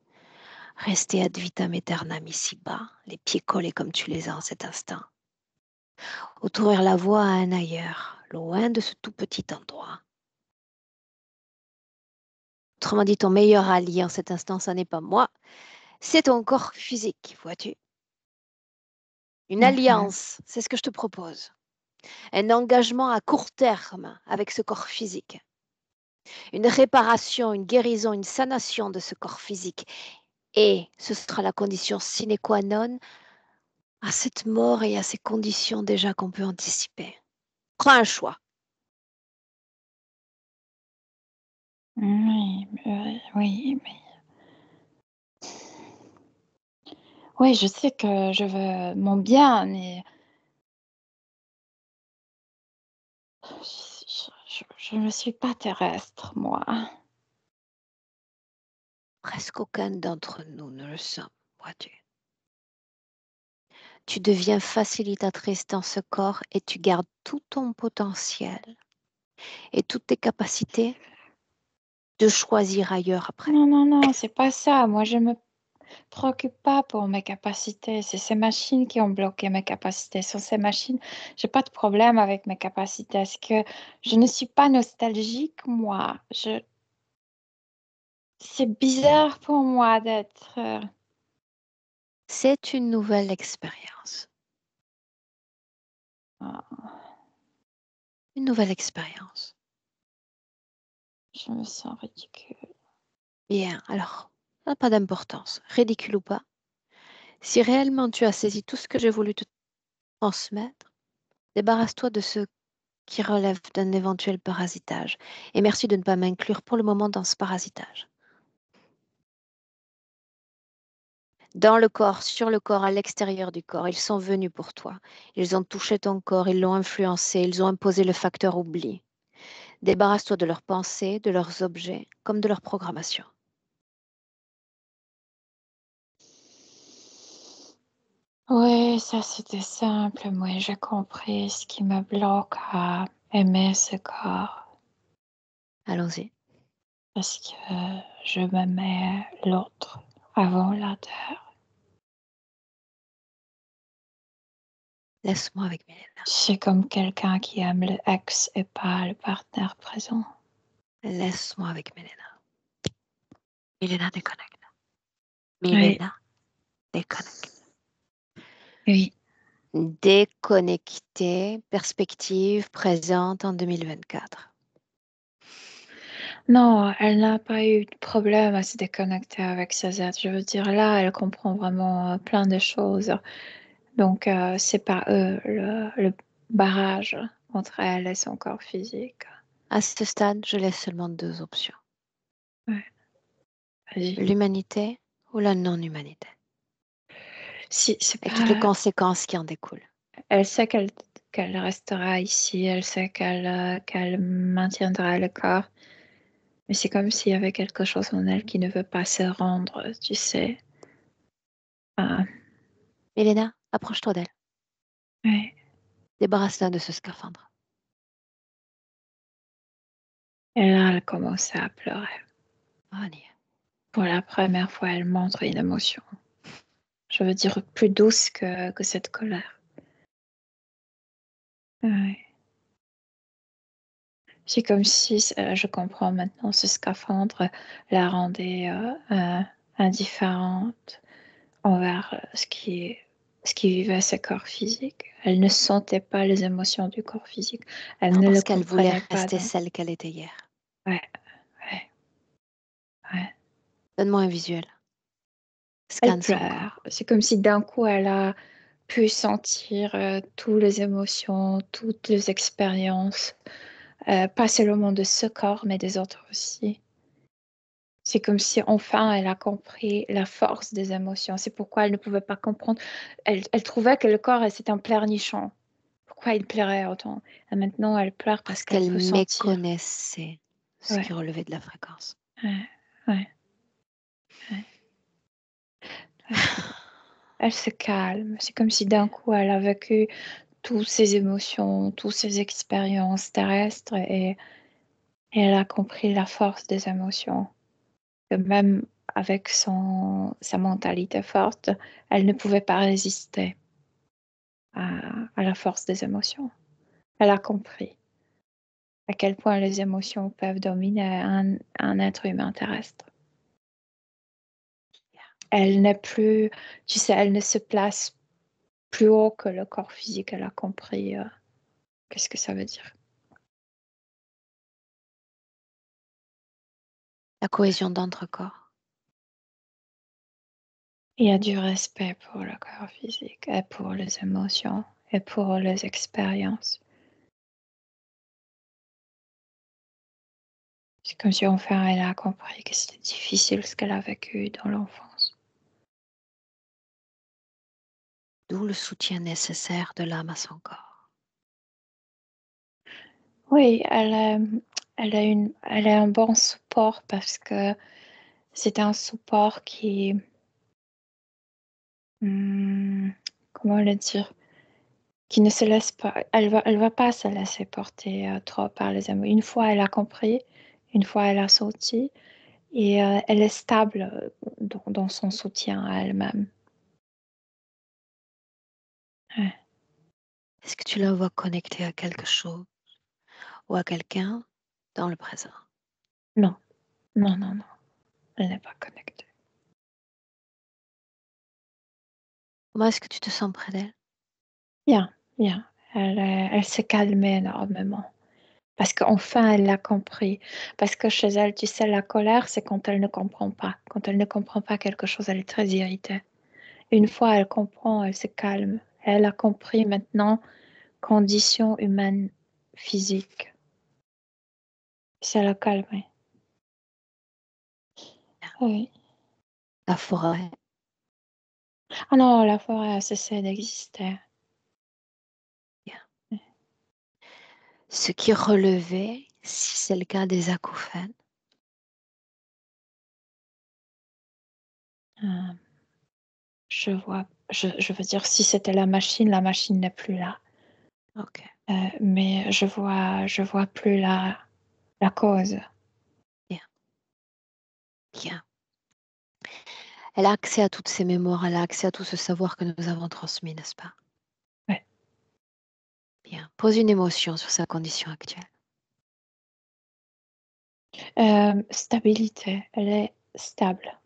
Rester ad vitam aeternam ici-bas, les pieds collés comme tu les as en cet instant. Ou t'ouvrir la voie à un ailleurs, loin de ce tout petit endroit. Autrement dit, ton meilleur allié en cet instant, ça n'est pas moi, c'est ton corps physique, vois-tu. Une alliance, c'est ce que je te propose. Un engagement à court terme avec ce corps physique. Une réparation, une guérison, une sanation de ce corps physique. Et ce sera la condition sine qua non à cette mort et à ces conditions déjà qu'on peut anticiper. Prends un choix. Oui, oui, mais... Oui, je sais que je veux mon bien, mais... Je ne suis pas terrestre, moi. Presque aucun d'entre nous ne le sommes, vois-tu. Tu deviens facilitatrice dans ce corps et tu gardes tout ton potentiel et toutes tes capacités de choisir ailleurs après. Non, c'est pas ça. Moi, je me préoccupe pas pour mes capacités. C'est ces machines qui ont bloqué mes capacités. Sur ces machines, j'ai pas de problème avec mes capacités. Est-ce que je ne suis pas nostalgique, moi? C'est bizarre pour moi d'être... C'est une nouvelle expérience. Une nouvelle expérience. Je me sens ridicule. Bien, alors, ça n'a pas d'importance, ridicule ou pas. Si réellement tu as saisi tout ce que j'ai voulu te transmettre, débarrasse-toi de ce qui relève d'un éventuel parasitage. Et merci de ne pas m'inclure pour le moment dans ce parasitage. Dans le corps, sur le corps, à l'extérieur du corps, ils sont venus pour toi. Ils ont touché ton corps, ils l'ont influencé, ils ont imposé le facteur oubli. Débarrasse-toi de leurs pensées, de leurs objets, comme de leur programmation. Oui, ça c'était simple. Moi, j'ai compris ce qui me bloque à aimer ce corps. Allons-y. Parce que je me mets l'autre avant la terre. Laisse-moi avec Milena. C'est comme quelqu'un qui aime le ex et pas le partenaire présent. Laisse-moi avec Milena. Milena déconnecte. Oui, Milena déconnecte. oui. Déconnectée, perspective présente en 2024. Non, elle n'a pas eu de problème à se déconnecter avec ses êtres. Je veux dire, là, elle comprend vraiment plein de choses. Donc, c'est pas eux le barrage entre elle et son corps physique. À ce stade, je laisse seulement deux options. Ouais, vas-y. L'humanité ou la non-humanité. Si, c'est Et toutes les pas... conséquences qui en découlent. Elle sait qu'elle restera ici, elle sait qu'elle maintiendra le corps. Mais c'est comme s'il y avait quelque chose en elle qui ne veut pas se rendre, tu sais. Ah, Milena, approche-toi d'elle. ouais. Débarrasse-la de ce scaphandre. Et là, elle commence à pleurer. Rania. Pour la première fois, elle montre une émotion. Je veux dire plus douce que cette colère. Ouais. C'est comme si, je comprends maintenant, ce scaphandre la rendait indifférente envers ce qui vivait ce corps physique. Elle ne sentait pas les émotions du corps physique. Elle Non, ne le parce qu'elle voulait comprenait pas. rester Donc, celle qu'elle était hier. ouais, ouais, ouais. Donne-moi un visuel. Elle Scanne son pleure. corps. C'est comme si d'un coup, elle a pu sentir toutes les émotions, toutes les expériences, pas seulement de ce corps, mais des autres aussi. C'est comme si enfin elle a compris la force des émotions. C'est pourquoi elle ne pouvait pas comprendre. Elle trouvait que le corps c'était un pleurnichon. Pourquoi il pleurait autant? Et maintenant elle pleure parce Parce qu'elle qu'elle peut sentir. méconnaissait ce Ouais, qui relevait de la fréquence. ouais, ouais, ouais, ouais. Elle se calme. C'est comme si d'un coup elle a vécu toutes ses émotions, toutes ses expériences terrestres et elle a compris la force des émotions. Que même avec sa mentalité forte, elle ne pouvait pas résister à la force des émotions. Elle a compris à quel point les émotions peuvent dominer un être humain terrestre. Elle n'est plus, tu sais, elle ne se place plus haut que le corps physique. Elle a compris qu'est-ce que ça veut dire. La cohésion d'entre-corps. Il y a du respect pour le corps physique et pour les émotions et pour les expériences. C'est comme si enfin elle a compris que c'était difficile ce qu'elle a vécu dans l'enfance. D'où le soutien nécessaire de l'âme à son corps. Oui, elle a un bon support parce que c'est un support qui, comment le dire, qui ne se laisse pas, elle va pas se laisser porter trop par les émotions. Une fois elle a compris, une fois elle a sorti et elle est stable dans son soutien à elle-même. Ouais. Est-ce que tu la vois connectée à quelque chose ou à quelqu'un dans le présent? Non, non, non, non, elle n'est pas connectée. Comment est-ce que tu te sens près d'elle? Bien, bien. Elle s'est calmée énormément. Parce qu'enfin, elle l'a compris. Parce que chez elle, tu sais, la colère, c'est quand elle ne comprend pas. Quand elle ne comprend pas quelque chose, elle est très irritée. Une fois elle comprend, elle se calme. Elle a compris maintenant condition humaine physique. Ça l'a calmée. Oui. La forêt. Ah non, la forêt a cessé d'exister. Bien. Ce qui relevait, si c'est le cas des acouphènes. Euh, je veux dire, si c'était la machine n'est plus là. Ok. Mais je vois plus la cause. Bien. Bien. Elle a accès à toutes ces mémoires, elle a accès à tout ce savoir que nous avons transmis, n'est-ce pas? Ouais. Bien. Pose une émotion sur sa condition actuelle. Stabilité, elle est stable,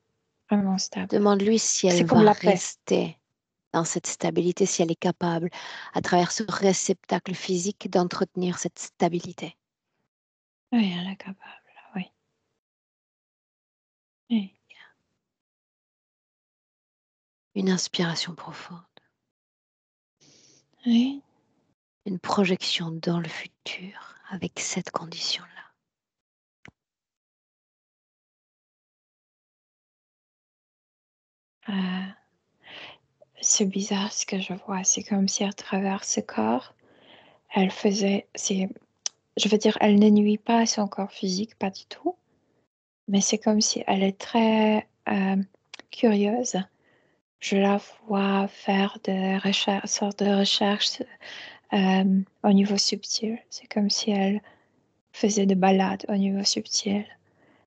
vraiment stable. Demande-lui si C'est elle comme va la paix. rester dans cette stabilité, si elle est capable, à travers ce réceptacle physique, d'entretenir cette stabilité. Oui, elle est capable, oui. Oui. Une inspiration profonde. Oui. Une projection dans le futur avec cette condition-là. C'est bizarre ce que je vois. C'est comme si à travers ce corps, elle faisait. Je veux dire, elle ne nuit pas à son corps physique, pas du tout. Mais c'est comme si elle est très curieuse. Je la vois faire sortes de recherches au niveau subtil. C'est comme si elle faisait des balades au niveau subtil.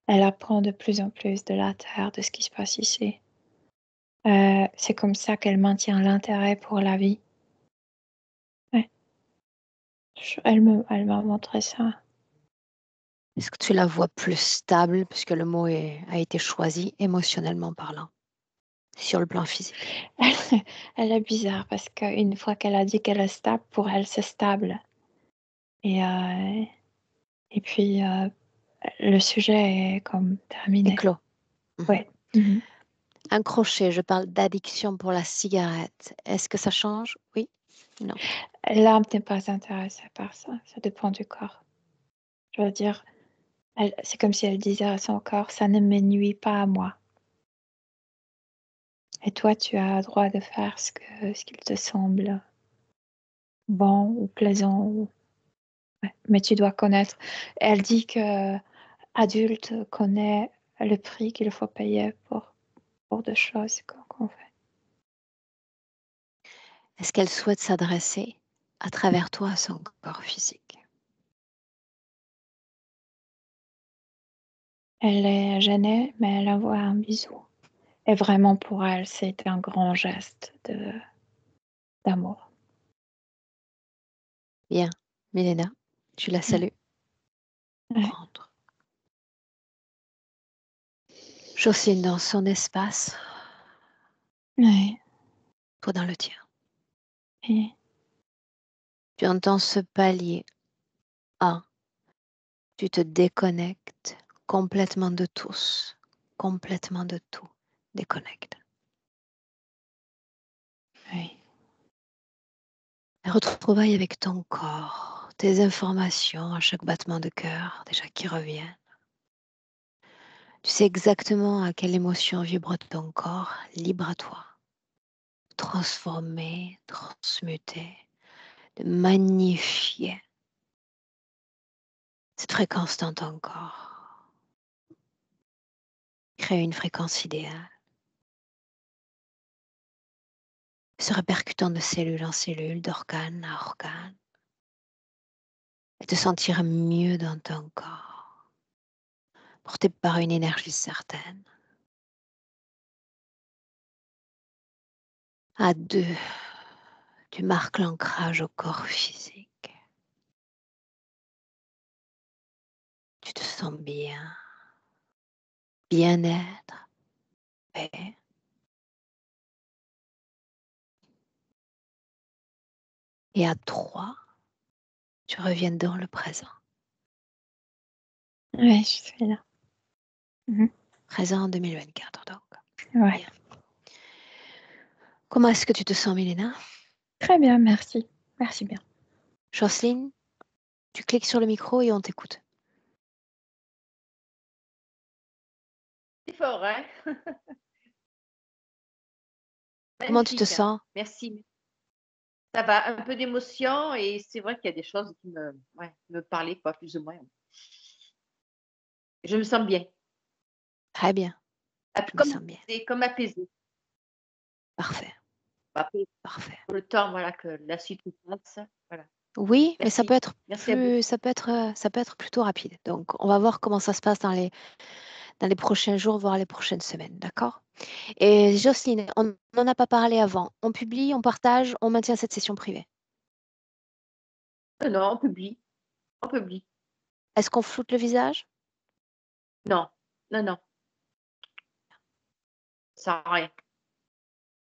Elle apprend de plus en plus de la Terre, de ce qui se passe ici. C'est comme ça qu'elle maintient l'intérêt pour la vie. Ouais. Elle m'a montré ça. Est-ce que tu la vois plus stable, puisque le mot a été choisi émotionnellement parlant, sur le plan physique? Elle est bizarre parce qu'une fois qu'elle a dit qu'elle est stable, pour elle, c'est stable. Et, puis, le sujet est comme Et terminé. clos. Ouais. Mhm. Un crochet, je parle d'addiction pour la cigarette. Est-ce que ça change? Oui? Non. L'âme n'est pas intéressée par ça. Ça dépend du corps. Je veux dire, c'est comme si elle disait à son corps, ça ne me nuit pas à moi. Et toi, tu as le droit de faire ce qu'il te semble bon ou plaisant. Ouais. Mais tu dois connaître. Elle dit que adulte connaît le prix qu'il faut payer pour des choses qu'on fait. Est-ce qu'elle souhaite s'adresser à travers toi à son corps physique? Elle est gênée, mais elle envoie un bisou. Et vraiment pour elle, c'était un grand geste d'amour. Bien. Milena, tu la salues. Ouais. Rentre. Jocelyne dans son espace, Ouais. toi dans le tien. Et Tu entends ce palier. Ah, tu te déconnectes complètement de tous, complètement de tout. Déconnecte. oui. Retrouvailles avec ton corps, tes informations à chaque battement de cœur déjà qui reviennent. Tu sais exactement à quelle émotion vibre ton corps, libre à toi. Transformer, transmuter, de magnifier cette fréquence dans ton corps. Créer une fréquence idéale. Se répercutant de cellule en cellule, d'organe à organe. Et te sentir mieux dans ton corps. Porté par une énergie certaine. À deux, tu marques l'ancrage au corps physique. Tu te sens bien. Bien-être, paix. Et à trois, tu reviens dans le présent. Ouais, je suis là. Présent en 2024 donc. Ouais. Bien. Comment est-ce que tu te sens, Milena? Très bien, merci. Merci bien. Jocelyne, tu cliques sur le micro et on t'écoute. C'est fort, hein? Comment tu te Magnifique. sens? Merci. Ça va, un peu d'émotion et c'est vrai qu'il y a des choses qui me parlaient, quoi, plus ou moins. Je me sens bien. Très bien, je me Comme, sens bien. c'est comme apaisé. Parfait, Après, parfait. pour le temps, voilà, que la suite se passe. Voilà. Oui, mais ça peut Merci. être Merci à vous. ça peut être plutôt rapide. Donc, on va voir comment ça se passe dans les prochains jours, voire les prochaines semaines, d'accord? Et Jocelyne, on n'en a pas parlé avant. On publie, on partage, on maintient cette session privée. Non, on publie. On publie. Est-ce qu'on floute le visage? Non, non, non. Ça sert à rien.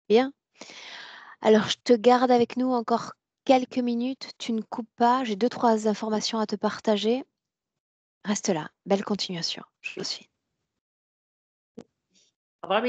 Bien. Alors, je te garde avec nous encore quelques minutes. Tu ne coupes pas. J'ai 2-3 informations à te partager. Reste là. Belle continuation. Je suis. Au revoir.